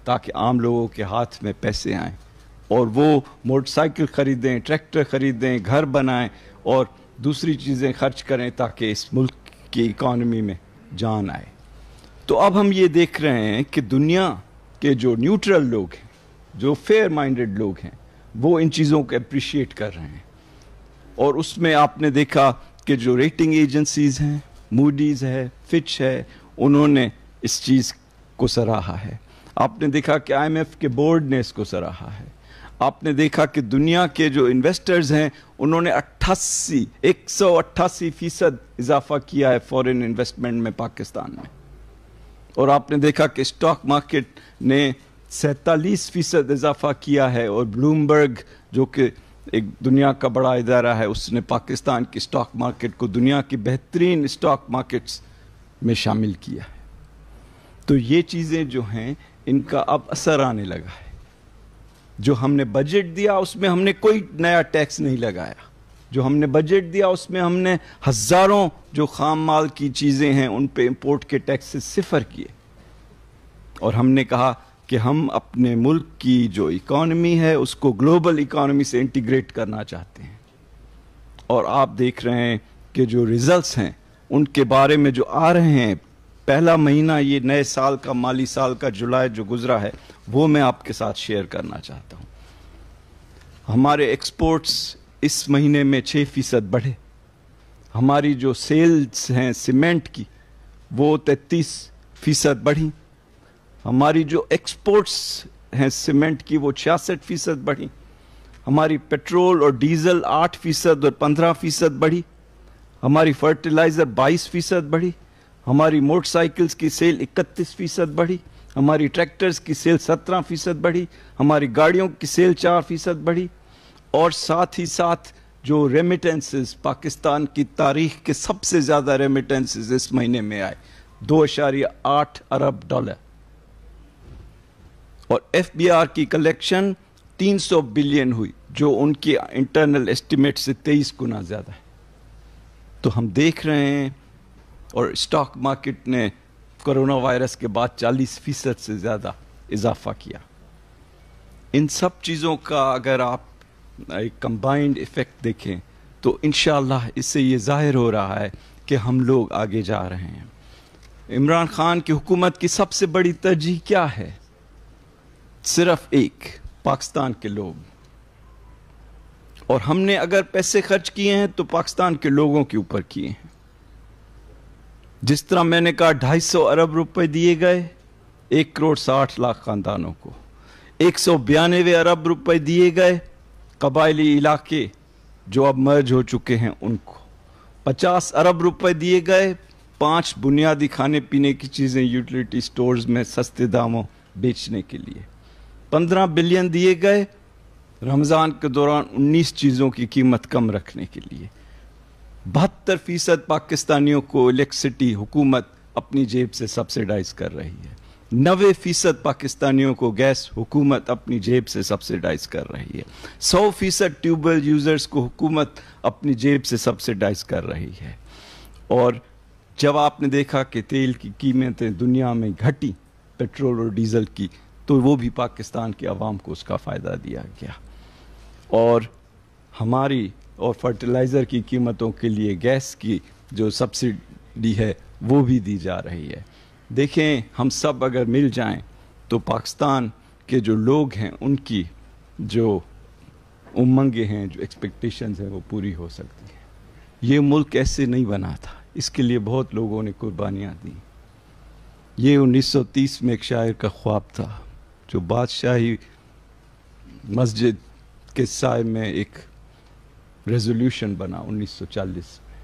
تاکہ عام لوگوں کے ہاتھ میں پیسے آئیں اور وہ موٹر سائیکل خریدیں, ٹریکٹر خریدیں, گھر بنائیں اور دوسری چیزیں خرچ کریں تاکہ اس ملک کی اکانومی میں جان آئے. تو اب ہم یہ دیکھ رہے ہیں کہ دنیا کے جو نیوٹرل لوگ ہیں, جو فیئر مائنڈڈ لوگ ہیں, وہ ان چیزوں کو اپریشیٹ کر رہے ہیں. اور اس میں آپ نے دیکھا کہ جو ریٹنگ ایجنسیز ہیں, موڈیز ہے, فچ ہے, انہوں نے اس چیز کو سراہا ہے. آپ نے دیکھا کہ IMF کے بورڈ نے اس کو سراہا ہے. آپ نے دیکھا کہ دنیا کے جو انویسٹرز ہیں انہوں نے 188% اضافہ کیا ہے فورن انویسٹمنٹ میں پاکستان میں. اور آپ نے دیکھا کہ اسٹاک مارکیٹ نے 47% اضافہ کیا ہے اور بلومبرگ جو کہ ایک دنیا کا بڑا ادارہ ہے اس نے پاکستان کی اسٹاک مارکیٹ کو دنیا کی بہترین اسٹاک مارکیٹس میں شامل کیا ہے. تو یہ چیزیں جو ہیں ان کا اب اثر آنے لگا ہے. جو ہم نے بجٹ دیا اس میں ہم نے کوئی نیا ٹیکس نہیں لگایا. جو ہم نے بجٹ دیا اس میں ہم نے ہزاروں جو خام مال کی چیزیں ہیں ان پہ امپورٹ کے ٹیکسز صفر کیے. اور ہم نے کہا کہ ہم اپنے ملک کی جو اکانومی ہے اس کو گلوبل اکانومی سے انٹیگریٹ کرنا چاہتے ہیں. اور آپ دیکھ رہے ہیں کہ جو ریزلٹس ہیں ان کے بارے میں جو آ رہے ہیں، پہلا مہینہ یہ نئے سال کا، مالی سال کا جولائی جو گزرا ہے، وہ میں آپ کے ساتھ شیئر کرنا چاہتا ہوں. ہمارے ایکسپورٹس اس مہینے میں 6% بڑھے. ہماری جو سیلز ہیں سیمنٹ کی وہ 33% بڑھی. ہماری جو ایکسپورٹس ہیں سیمنٹ کی وہ 66% بڑھی. ہماری پیٹرول اور ڈیزل 8% اور 15% بڑھی. ہماری فرٹیلائزر 22% بڑھی. ہماری موٹر سائیکلز کی سیل 31% بڑھی. ہماری ٹریکٹرز کی سیل 17% بڑھی. ہماری گاڑیوں کی سیل 4% بڑھی. اور ساتھ ہی ساتھ جو ریمیٹنسز، پاکستان کی تاریخ کے سب سے زیادہ ریمیٹنسز اس مہینے میں آئے، $2.8 ارب. اور ایف بی آر کی کلیکشن 300 بلین ہوئی، جو ان کی انٹرنل اسٹیمیٹ سے 23 گنا زیادہ ہے. تو ہم دیکھ رہے ہیں، اور اسٹاک مارکیٹ نے کرونا وائرس کے بعد 40% سے زیادہ اضافہ کیا. ان سب چیزوں کا اگر آپ ایک کمبائنڈ ایفیکٹ دیکھیں تو انشاءاللہ اس سے یہ ظاہر ہو رہا ہے کہ ہم لوگ آگے جا رہے ہیں. عمران خان کی حکومت کی سب سے بڑی ترجیح کیا ہے؟ صرف ایک، پاکستان کے لوگ. اور ہم نے اگر پیسے خرچ کیے ہیں تو پاکستان کے لوگوں کے اوپر کیے ہیں. جس طرح میں نے کہا 250 ارب روپے دیے گئے 1.60 کروڑ خاندانوں کو. 192 ارب روپے دیے گئے قبائلی علاقے جو اب مرج ہو چکے ہیں ان کو. 50 ارب روپے دیے گئے 5 بنیادی کھانے پینے کی چیزیں یوٹیلیٹی سٹورز میں سستے داموں بیچنے کے لیے. 15 بلین دیے گئے رمضان کے دوران 19 چیزوں کی قیمت کم رکھنے کے لیے. 72% پاکستانیوں کو الیکٹرسٹی حکومت اپنی جیب سے سبسیڈائز کر رہی ہے. 90% پاکستانیوں کو گیس حکومت اپنی جیب سے سبسیڈائز کر رہی ہے. 100% ٹیوب ویل یوزرز کو حکومت اپنی جیب سے سبسیڈائز کر رہی ہے. اور جب آپ نے دیکھا کہ تیل کی قیمتیں دنیا میں گھٹی، پیٹرول اور ڈیزل کی، تو وہ بھی پاکستان کے عوام کو اس کا فائدہ دیا گیا. اور ہماری اور فرٹیلائزر کی قیمتوں کے لیے گیس کی جو سبسڈی ہے وہ بھی دی جا رہی ہے. دیکھیں، ہم سب اگر مل جائیں تو پاکستان کے جو لوگ ہیں ان کی جو امنگیں ہیں، جو ایکسپیکٹیشنز ہیں، وہ پوری ہو سکتی ہیں. یہ ملک ایسے نہیں بنا تھا، اس کے لیے بہت لوگوں نے قربانیاں دیں. یہ 1930 میں ایک شاعر کا خواب تھا جو بادشاہی مسجد کے سائے میں ایک ریزولوشن بنا 1940 میں.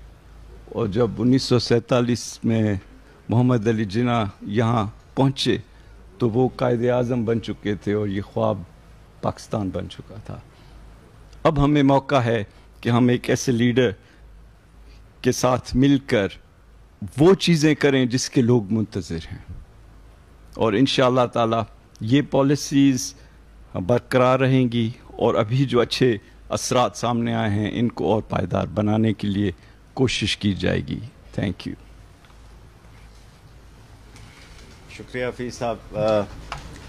اور جب 1947 میں محمد علی جناح یہاں پہنچے تو وہ قائد اعظم بن چکے تھے اور یہ خواب پاکستان بن چکا تھا. اب ہمیں موقع ہے کہ ہم ایک ایسے لیڈر کے ساتھ مل کر وہ چیزیں کریں جس کے لوگ منتظر ہیں. اور انشاءاللہ تعالی یہ پالیسیز برقرار رہیں گی اور ابھی جو اچھے اثرات سامنے آئے ہیں ان کو اور پائیدار بنانے کے لیے کوشش کی جائے گی. Thank you. شکریہ حفیظ صاحب.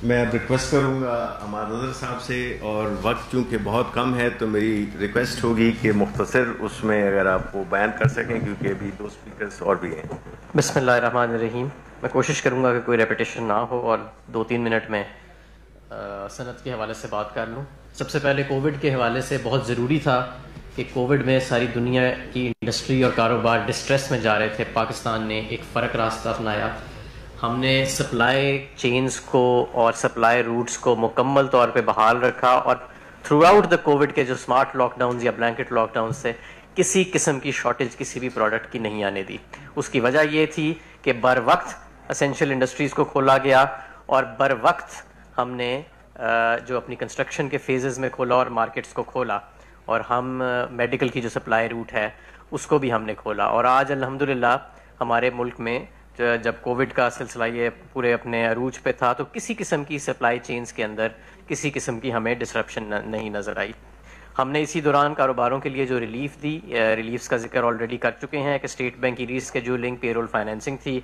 میں اب ریکویسٹ کروں گا عمار نظر صاحب سے، اور وقت چونکہ بہت کم ہے تو میری ریکویسٹ ہوگی کہ مختصر اس میں اگر آپ وہ بیان کر سکیں، کیونکہ ابھی 2 اسپیکرز اور بھی ہیں. بسم اللہ الرحمن الرحیم. میں کوشش کروں گا کہ کوئی ریپیٹیشن نہ ہو اور 2-3 منٹ میں صنعت کے حوالے سے بات کر لوں. سب سے پہلے کووڈ کے حوالے سے بہت ضروری تھا کہ کووڈ میں ساری دنیا کی انڈسٹری اور کاروبار ڈسٹریس میں جا رہے تھے. پاکستان نے ایک فرق راستہ اپنایا. ہم نے سپلائی چینز کو اور سپلائی روٹس کو مکمل طور پہ بحال رکھا، اور تھرو آؤٹ دا کووڈ کے جو اسمارٹ لاک ڈاؤنز یا بلینکٹ لاک ڈاؤن سے کسی قسم کی شارٹیج کسی بھی پروڈکٹ کی نہیں آنے دی. اس کی وجہ یہ تھی کہ بر وقت اسینشیل انڈسٹریز کو کھولا گیا، اور بر وقت ہم نے جو اپنی کنسٹرکشن کے فیزز میں کھولا اور مارکیٹس کو کھولا، اور ہم میڈیکل کی جو سپلائی روٹ ہے اس کو بھی ہم نے کھولا. اور آج الحمدللہ ہمارے ملک میں جب کووڈ کا سلسلہ یہ پورے اپنے عروج پہ تھا تو کسی قسم کی سپلائی چینز کے اندر کسی قسم کی ہمیں ڈسرپشن نہیں نظر آئی. ہم نے اسی دوران کاروباروں کے لیے جو ریلیف دی، ریلیفز کا ذکر آلریڈی کر چکے ہیں کہ اسٹیٹ بینک کی ری اسکیجولنگ، پے رول فائنینسنگ تھی.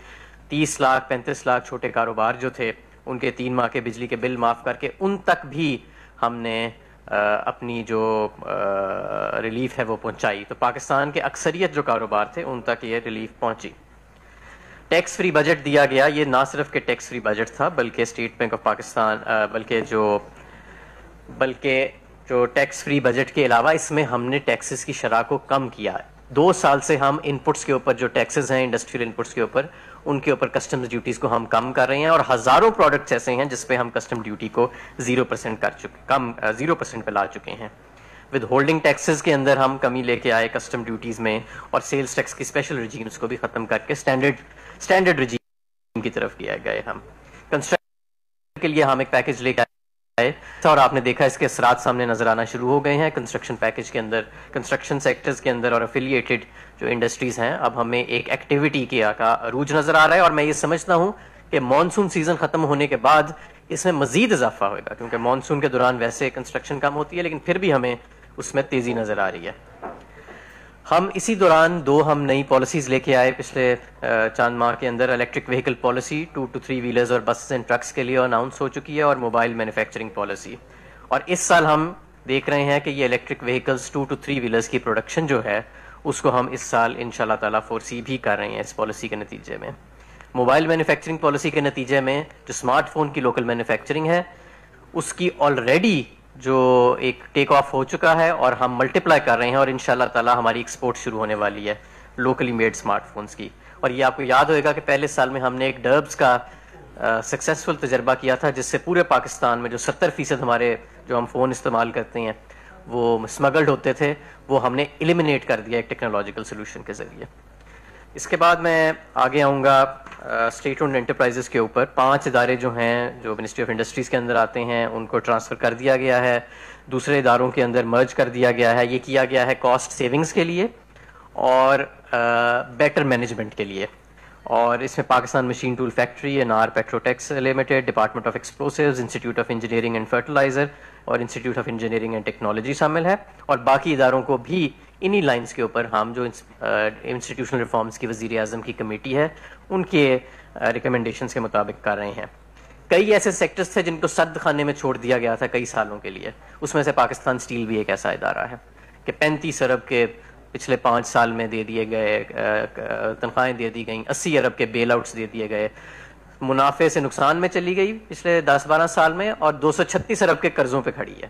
30 لاکھ 35 لاکھ چھوٹے کاروبار جو تھے ان کے 3 ماہ کے بجلی کے بل معاف کر کے ان تک بھی ہم نے اپنی جو ریلیف ہے وہ پہنچائی. تو پاکستان کے اکثریت جو کاروبار تھے ان تک یہ ریلیف پہنچی. ٹیکس فری بجٹ دیا گیا. یہ نہ صرف کہ ٹیکس فری بجٹ تھا بلکہ اسٹیٹ بینک آف پاکستان بلکہ جو ٹیکس فری بجٹ کے علاوہ اس میں ہم نے ٹیکسز کی شرح کو کم کیا. 2 سال سے ہم انپٹس کے اوپر جو ٹیکسز ہیں انڈسٹریل انپٹس کے اوپر، ان کے اوپر کسٹمز ڈیوٹیز کو ہم کم کر رہے ہیں، اور ہزاروں پروڈکٹس ایسے ہیں جس پہ ہم کسٹم ڈیوٹی کو 0% پہ لا چکے ہیں. ود ہولڈنگ ٹیکسز کے اندر ہم کمی لے کے آئے کسٹم ڈیوٹیز میں، اور سیلز ٹیکس کی اسپیشل رجیمز کو بھی ختم کر کے اسٹینڈرڈ رجیم کی طرف کیا گئے. ہم کنسٹرکشن کے لیے ہم ایک پیکج لے کے آئے اور آپ نے دیکھا اس کے اثرات سامنے نظر آنا شروع ہو گئے ہیں. کنسٹرکشن پیکج کے اندر، کنسٹرکشن سیکٹرز کے اندر اور افیلیٹڈ جو انڈسٹریز ہیں، اب ہمیں ایک ایکٹیویٹی کا عروج نظر آ رہا ہے. اور میں یہ سمجھتا ہوں کہ مانسون سیزن ختم ہونے کے بعد اس میں مزید اضافہ ہوئے گا، کیونکہ مانسون کے دوران ویسے کنسٹرکشن کم ہوتی ہے لیکن پھر بھی ہمیں اس میں تیزی نظر آ رہی ہے. ہم اسی دوران 2 نئی پالیسیز لے کے آئے پچھلے چند ماہ کے اندر. Electric vehicle policy 2 to 3 wheelers اور بسز اینڈ ٹرکس کے لیے اناؤنس ہو چکی ہے، اور موبائل مینوفیکچرنگ پالیسی. اور اس سال ہم دیکھ رہے ہیں کہ یہ الیکٹرک وہیکلز 2 to 3 ویلرز کی پروڈکشن جو ہے اس کو ہم اس سال انشاءاللہ تعالیٰ فورسی بھی کر رہے ہیں اس پالیسی کے نتیجے میں. موبائل مینوفیکچرنگ پالیسی کے نتیجے میں جو اسمارٹ فون کی لوکل مینوفیکچرنگ ہے اس کی آلریڈی جو ایک ٹیک آف ہو چکا ہے، اور ہم ملٹیپلائی کر رہے ہیں، اور انشاءاللہ تعالیٰ ہماری ایکسپورٹ شروع ہونے والی ہے لوکلی میڈ اسمارٹ فونز کی. اور یہ آپ کو یاد ہوئے گا کہ پہلے سال میں ہم نے ایک ڈربس کا سکسیسفل تجربہ کیا تھا، جس سے پورے پاکستان میں جو 70% ہمارے جو ہم فون استعمال کرتے ہیں وہ اسمگلڈ ہوتے تھے، وہ ہم نے ایلیمینیٹ کر دیا ایک ٹیکنالوجیکل سولوشن کے ذریعے. اس کے بعد میں آگے آؤں گا اسٹیٹ اونڈ انٹرپرائزز کے اوپر. 5 ادارے جو ہیں جو منسٹری آف انڈسٹریز کے اندر آتے ہیں ان کو ٹرانسفر کر دیا گیا ہے، دوسرے اداروں کے اندر مرج کر دیا گیا ہے. یہ کیا گیا ہے کاسٹ سیونگز کے لیے اور بیٹر مینجمنٹ کے لیے. اور اس میں پاکستان مشین ٹول فیکٹری، انار Petrotex limited, department of explosives, institute of engineering and fertilizer اور institute of engineering and technology شامل ہے. اور باقی اداروں کو بھی انہی لائنز کے اوپر ہم جو انسٹیٹیوشنل ریفارمز کی وزیر اعظم کی کمیٹی ہے ان کے ریکمنڈیشنز کے مطابق کر رہے ہیں. کئی ایسے سیکٹرز تھے جن کو سد خانے میں چھوڑ دیا گیا تھا کئی سالوں کے لیے. اس میں سے پاکستان اسٹیل بھی ایک ایسا ادارہ ہے کہ 35 ارب کے پچھلے 5 سال میں دے دیے گئے تنخواہیں دے دی گئیں، 80 ارب کے بیل آؤٹس دے دیے گئے، منافع سے نقصان میں چلی گئی پچھلے 10-12 سال میں، اور 236 ارب کے قرضوں پہ کھڑی ہے.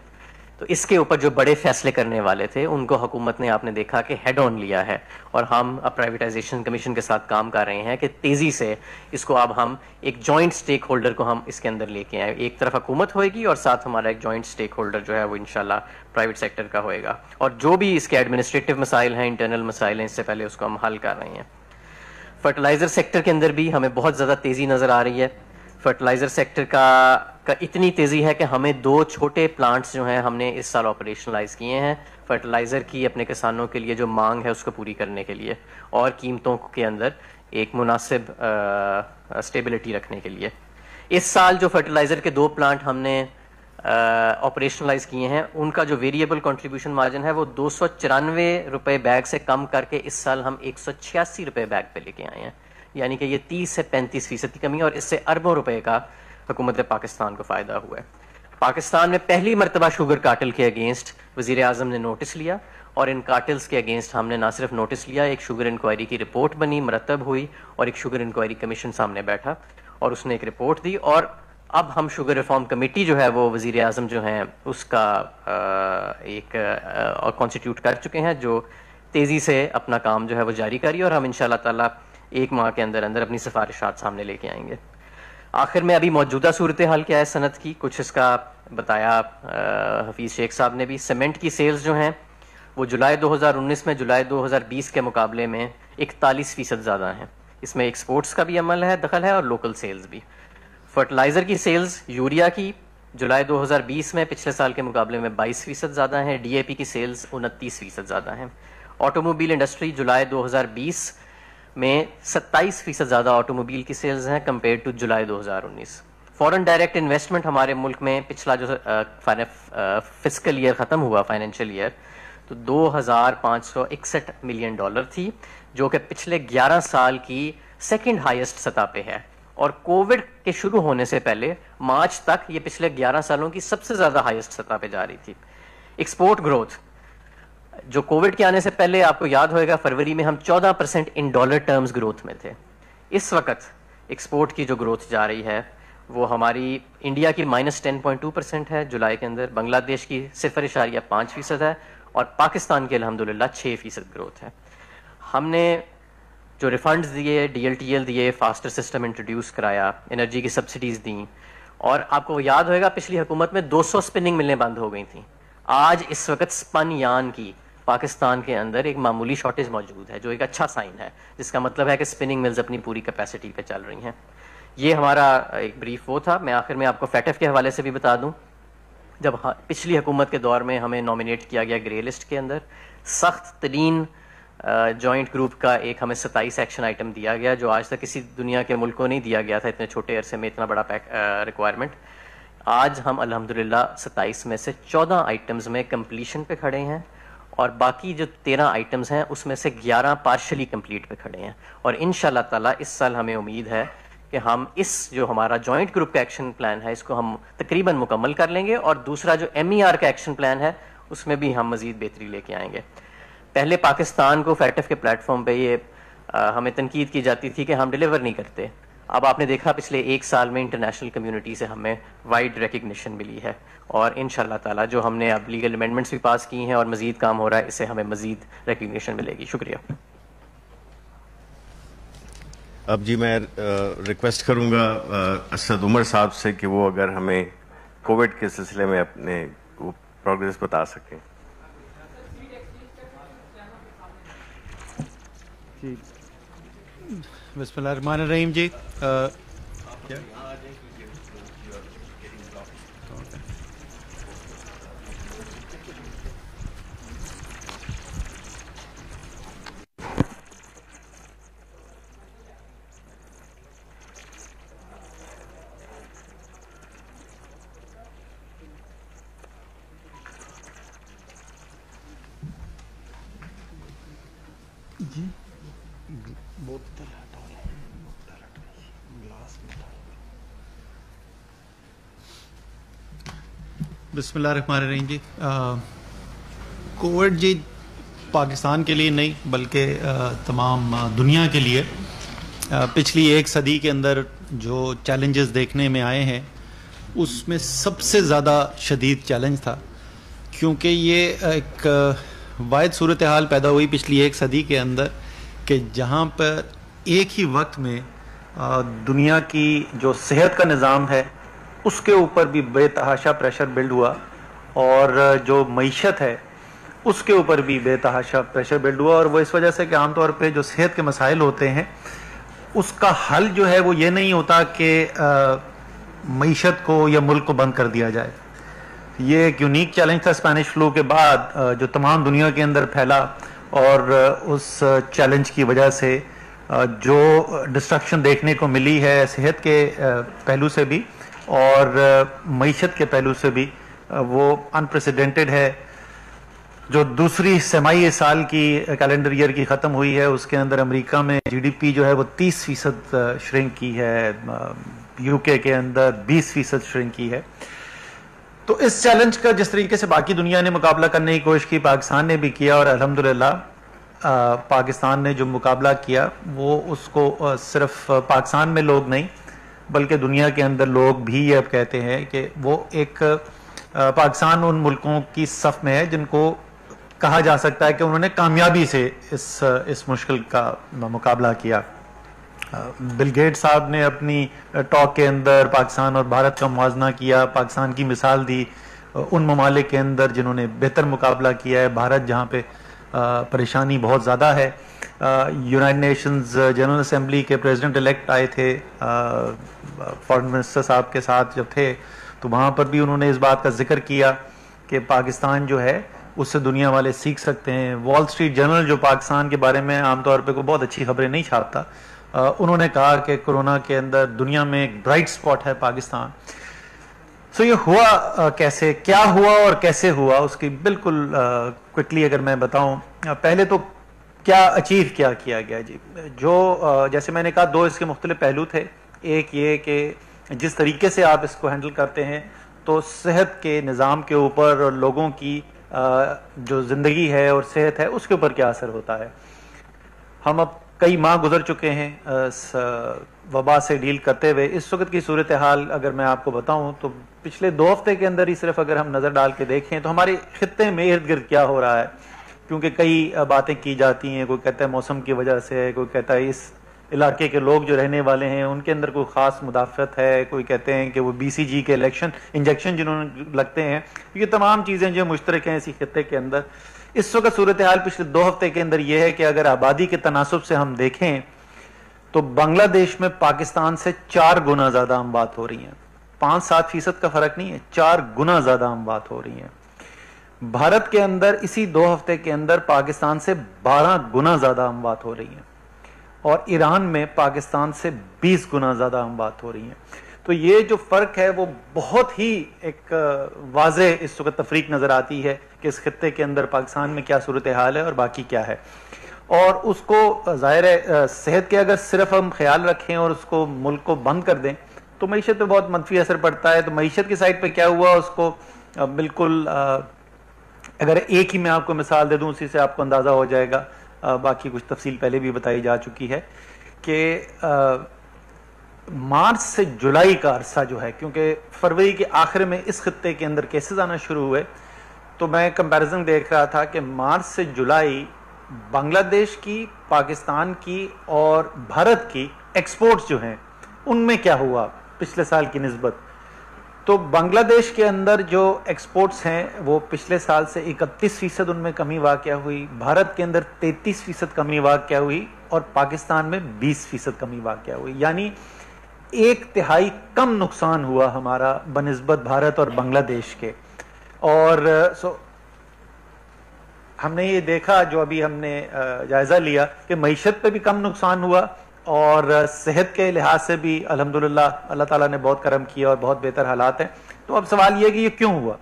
تو اس کے اوپر جو بڑے فیصلے کرنے والے تھے ان کو حکومت نے آپ نے دیکھا کہ ہیڈ آن لیا ہے، اور ہم اب پرائیویٹائزیشن کمیشن کے ساتھ کام کر رہے ہیں کہ تیزی سے اس کو اب ہم ایک جوائنٹ اسٹیک ہولڈر کو ہم اس کے اندر لے کے آئیں. ایک طرف حکومت ہوئے گی اور ساتھ ہمارا ایک جوائنٹ اسٹیک ہولڈر جو ہے وہ انشاءاللہ پرائیویٹ سیکٹر کا ہوئے گا. اور جو بھی اس کے ایڈمنسٹریٹو مسائل ہیں، انٹرنل مسائل ہیں، اس سے پہلے اس کو ہم حل کر رہے ہیں. فرٹیلائزر سیکٹر کے اندر بھی ہمیں بہت زیادہ تیزی نظر آ رہی ہے. فرٹیلائزر سیکٹر کا اتنی تیزی ہے کہ ہمیں 2 چھوٹے پلانٹس جو ہیں ہم نے اس سال آپریشنلائز کیے ہیں فرٹیلائزر کی اپنے کسانوں کے لیے جو مانگ ہے اس کو پوری کرنے کے لیے، اور قیمتوں کے اندر ایک مناسب اسٹیبلٹی رکھنے کے لیے. اس سال جو فرٹیلائزر کے 2 پلانٹ ہم نے آپریشنلائز کیے ہیں ان کا جو ویریبل کنٹریبیوشن مارجن ہے وہ 294 روپے بیگ سے کم کر کے اس سال ہم 186 روپے بیگ پہ لے کے آئے ہیں. یعنی کہ یہ 30 سے 35% کی کمی، اور اس سے اربوں روپے کا حکومت پاکستان کو فائدہ ہوا ہے. پاکستان میں پہلی مرتبہ شوگر کارٹل کے اگینسٹ وزیر اعظم نے نوٹس لیا، اور ان کارٹلز کے اگینسٹ ہم نے نہ صرف نوٹس لیا، ایک شوگر انکوائری کی رپورٹ بنی، مرتب ہوئی، اور ایک شوگر انکوائری کمیشن سامنے بیٹھا اور اس نے ایک رپورٹ دی. اور اب ہم شوگر ریفارم کمیٹی جو ہے وہ وزیر اعظم جو ہیں اس کا ایک کانسٹیٹیوٹ کر چکے ہیں جو تیزی سے اپنا کام جو ہے وہ جاری کری، اور ہم انشاءاللہ تعالیٰ 1 ماہ کے اندر اندر اپنی سفارشات سامنے لے کے آئیں گے. آخر میں ابھی موجودہ صورتحال کیا ہے صنعت کی، کچھ اس کا بتایا حفیظ شیخ صاحب نے بھی. سیمنٹ کی سیلز جو ہیں وہ جولائی 2019 میں جولائی 2020 کے مقابلے میں 41% زیادہ ہیں. اس میں ایکسپورٹس کا بھی عمل ہے، دخل ہے، اور لوکل سیلز بھی. فرٹیلائزر کی سیلز یوریا کی جولائی 2020 میں پچھلے سال کے مقابلے میں 22% زیادہ ہیں. ڈی اے پی کی سیلز 29% زیادہ ہیں. آٹو موبائل انڈسٹری جولائی 2020 میں 27% زیادہ آٹوموبیل کی سیلز ہیں compare to July 2019. Foreign direct investment ہمارے ملک میں پچھلا جو فسکل ایئر ختم ہوا فائنینشیل ایئر تو $2,561 ملین تھی, جو کہ پچھلے 11 سال کی سیکنڈ ہائیسٹ سطح پہ ہے, اور کووڈ کے شروع ہونے سے پہلے مارچ تک یہ پچھلے 11 سالوں کی سب سے زیادہ ہائیسٹ سطح پہ جا رہی تھی. ایکسپورٹ گروتھ جو کووڈ کے آنے سے پہلے آپ کو یاد ہوئے گا فروری میں ہم 14% ان ڈالر ٹرمز گروتھ میں تھے. اس وقت ایکسپورٹ کی جو گروتھ جا رہی ہے وہ ہماری انڈیا کی -10.2% ہے جولائی کے اندر, بنگلہ دیش کی 0.5% ہے, اور پاکستان کے الحمدللہ 6% گروتھ ہے. ہم نے جو ریفنڈز دیے, DLTL دیے, فاسٹر سسٹم انٹروڈیوس کرایا, انرجی کی سبسڈیز دیں, اور آپ کو یاد ہوئے گا پچھلی حکومت میں 200 اسپننگ ملیں بند ہو گئی تھیں. آج اس وقت اسپن یان کی پاکستان کے اندر ایک معمولی شارٹیج موجود ہے, جو ایک اچھا سائن ہے, جس کا مطلب ہے کہ اسپننگ ملز اپنی پوری کیپیسٹی پہ چل رہی ہیں. یہ ہمارا ایک بریف وہ تھا. میں آخر میں آپ کو فیٹف کے حوالے سے بھی بتا دوں, جب پچھلی حکومت کے دور میں ہمیں نامینیٹ کیا گیا گرے لسٹ کے اندر, سخت ترین جوائنٹ گروپ کا ایک ہمیں 27 ایکشن آئٹم دیا گیا, جو آج تک کسی دنیا کے ملک کو نہیں دیا گیا تھا اتنے چھوٹے عرصے میں اتنا بڑا ریکوائرمنٹ. آج ہم الحمدللہ 27 میں سے 14 آئٹمز میں کمپلیشن پہ کھڑے ہیں, اور باقی جو 13 آئٹمز ہیں اس میں سے 11 پارشلی کمپلیٹ پہ کھڑے ہیں, اور انشاءاللہ تعالی اس سال ہمیں امید ہے کہ ہم اس جو ہمارا جوائنٹ گروپ کا ایکشن پلان ہے اس کو ہم تقریباً مکمل کر لیں گے, اور دوسرا جو MER کا ایکشن پلان ہے اس میں بھی ہم مزید بہتری لے کے آئیں گے. پہلے پاکستان کو فیٹف کے پلیٹ فارم پہ یہ ہمیں تنقید کی جاتی تھی کہ ہم ڈیلیور نہیں کرتے. اب آپ نے دیکھا پچھلے 1 سال میں انٹرنیشنل کمیونٹی سے ہمیں وائڈ ریکگنیشن ملی ہے, اور انشاءاللہ تعالی جو ہم نے اب لیگل امینڈمنٹس بھی پاس کی ہیں اور مزید کام ہو رہا ہے, اس سے ہمیں مزید ریکگنیشن ملے گی. شکریہ. اب جی میں ریکویسٹ کروں گا اسد عمر صاحب سے کہ وہ اگر ہمیں کووڈ کے سلسلے میں اپنے پروگریس بتا سکیں. بسم اللہ الرحمن الرحیم. جی بسم اللہ الرحمن الرحیم. جی کووڈ جی پاکستان کے لیے نہیں بلکہ تمام دنیا کے لیے پچھلی 1 صدی کے اندر جو چیلنجز دیکھنے میں آئے ہیں اس میں سب سے زیادہ شدید چیلنج تھا, کیونکہ یہ ایک واحد صورتحال پیدا ہوئی پچھلی 1 صدی کے اندر کہ جہاں پر ایک ہی وقت میں دنیا کی جو صحت کا نظام ہے اس کے اوپر بھی بے تحاشا پریشر بلڈ ہوا, اور جو معیشت ہے اس کے اوپر بھی بے تحاشا پریشر بلڈ ہوا. اور وہ اس وجہ سے کہ عام طور پہ جو صحت کے مسائل ہوتے ہیں اس کا حل جو ہے وہ یہ نہیں ہوتا کہ معیشت کو یا ملک کو بند کر دیا جائے. یہ ایک یونیک چیلنج تھا اسپینش فلو کے بعد جو تمام دنیا کے اندر پھیلا, اور اس چیلنج کی وجہ سے جو ڈسٹرکشن دیکھنے کو ملی ہے صحت کے پہلو سے بھی اور معیشت کے پہلو سے بھی وہ انپریسیڈنٹڈ ہے. جو دوسری سمائی سال کی کیلنڈر ایئر کی ختم ہوئی ہے اس کے اندر امریکہ میں GDP جو ہے وہ 30% شرنک کی ہے, UK کے اندر 20% شرنک کی ہے. تو اس چیلنج کا جس طریقے سے باقی دنیا نے مقابلہ کرنے کی کوشش کی پاکستان نے بھی کیا, اور الحمدللہ پاکستان نے جو مقابلہ کیا وہ اس کو صرف پاکستان میں لوگ نہیں بلکہ دنیا کے اندر لوگ بھی یہ اب کہتے ہیں کہ وہ ایک پاکستان ان ملکوں کی صف میں ہے جن کو کہا جا سکتا ہے کہ انہوں نے کامیابی سے اس مشکل کا مقابلہ کیا. بل گیٹ صاحب نے اپنی ٹاک کے اندر پاکستان اور بھارت کا موازنہ کیا, پاکستان کی مثال دی ان ممالک کے اندر جنہوں نے بہتر مقابلہ کیا ہے, بھارت جہاں پہ پریشانی بہت زیادہ ہے. یونائٹڈ نیشنز جنرل اسمبلی کے پریزیڈنٹ الیکٹ آئے تھے فارن منسٹر صاحب کے ساتھ جب تھے, تو وہاں پر بھی انہوں نے اس بات کا ذکر کیا کہ پاکستان جو ہے اس سے دنیا والے سیکھ سکتے ہیں. وال اسٹریٹ جرنل جو پاکستان کے بارے میں عام طور پہ کوئی بہت اچھی خبریں نہیں چھاپتا, انہوں نے کہا کہ کورونا کے اندر دنیا میں ایک برائٹ سپاٹ ہے پاکستان. سو یہ ہوا کیسے, کیا ہوا اور کیسے ہوا, اس کی بالکل کوئکلی اگر میں بتاؤں. پہلے تو کیا اچیو کیا گیا جی, جو جیسے میں نے کہا دو اس کے مختلف پہلو تھے. ایک یہ کہ جس طریقے سے آپ اس کو ہینڈل کرتے ہیں تو صحت کے نظام کے اوپر اور لوگوں کی جو زندگی ہے اور صحت ہے اس کے اوپر کیا اثر ہوتا ہے. ہم اب کئی ماہ گزر چکے ہیں وبا سے ڈیل کرتے ہوئے. اس وقت کی صورتحال اگر میں آپ کو بتاؤں تو پچھلے 2 ہفتے کے اندر ہی صرف اگر ہم نظر ڈال کے دیکھیں تو ہمارے خطے میں ارد گرد کیا ہو رہا ہے, کیونکہ کئی باتیں کی جاتی ہیں. کوئی کہتا ہے موسم کی وجہ سے ہے, کوئی کہتا ہے اس علاقے کے لوگ جو رہنے والے ہیں ان کے اندر کوئی خاص مدافعت ہے, کوئی کہتے ہیں کہ وہ BCG کے انجیکشن جنہوں نے لگتے ہیں. یہ تمام چیزیں جو مشترک ہیں اسی خطے کے اندر. اس وقت صورتحال پچھلے 2 ہفتے کے اندر یہ ہے کہ اگر آبادی کے تناسب سے ہم دیکھیں تو بنگلہ دیش میں پاکستان سے 4 گنا زیادہ اموات ہو رہی ہیں. 5-7% کا فرق نہیں ہے, 4 گنا زیادہ اموات ہو رہی ہیں. بھارت کے اندر اسی 2 ہفتے کے اندر پاکستان سے 12 گنا زیادہ اموات ہو رہی ہیں, اور ایران میں پاکستان سے 20 گنا زیادہ اموات ہو رہی ہیں. تو یہ جو فرق ہے وہ بہت ہی ایک واضح اس وقت تفریق نظر آتی ہے کہ اس خطے کے اندر پاکستان میں کیا صورتحال ہے اور باقی کیا ہے. اور اس کو ظاہر ہے صحت کے اگر صرف ہم خیال رکھیں اور اس کو ملک کو بند کر دیں تو معیشت پہ بہت منفی اثر پڑتا ہے. تو معیشت کی سائڈ پہ کیا ہوا اس کو بالکل اگر ایک ہی میں آپ کو مثال دے دوں اسی سے آپ کو اندازہ ہو جائے گا. باقی کچھ تفصیل پہلے بھی بتائی جا چکی ہے کہ مارچ سے جولائی کا عرصہ جو ہے, کیونکہ فروری کے آخر میں اس خطے کے اندر کیسز آنا شروع ہوئے, تو میں کمپیریزن دیکھ رہا تھا کہ مارچ سے جولائی بنگلہ دیش کی, پاکستان کی اور بھارت کی ایکسپورٹس جو ہیں ان میں کیا ہوا پچھلے سال کی نسبت. تو بنگلہ دیش کے اندر جو ایکسپورٹس ہیں وہ پچھلے سال سے 31% ان میں کمی واقع ہوئی, بھارت کے اندر 33% کمی واقع ہوئی اور پاکستان میں 20% کمی واقع ہوئی. یعنی 1/3 کم نقصان ہوا ہمارا بنسبت بھارت اور بنگلہ دیش کے. اور ہم نے یہ دیکھا جو ابھی ہم نے جائزہ لیا کہ معیشت پہ بھی کم نقصان ہوا اور صحت کے لحاظ سے بھی الحمدللہ اللہ تعالیٰ نے بہت کرم کیا اور بہت بہتر حالات ہیں. تو اب سوال یہ کہ یہ کیوں ہوا,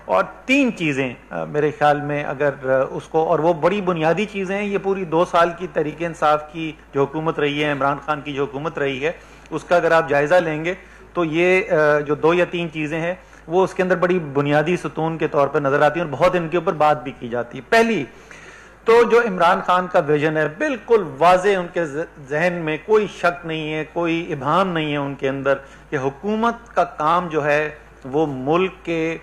اور 3 چیزیں میرے خیال میں اگر اس کو, اور وہ بڑی بنیادی چیزیں ہیں. یہ پوری 2 سال کی تحریک انصاف کی جو حکومت رہی ہے, عمران خان کی جو حکومت رہی ہے, اس کا اگر آپ جائزہ لیں گے تو یہ جو 2 یا 3 چیزیں ہیں وہ اس کے اندر بڑی بنیادی ستون کے طور پر نظر آتی ہیں اور بہت ان کے اوپر بات بھی کی جاتی ہے. پہلی تو جو عمران خان کا ویژن ہے بالکل واضح ان کے ذہن میں, کوئی شک نہیں ہے, کوئی ابہام نہیں ہے ان کے اندر کہ حکومت کا کام جو ہے وہ ملک کے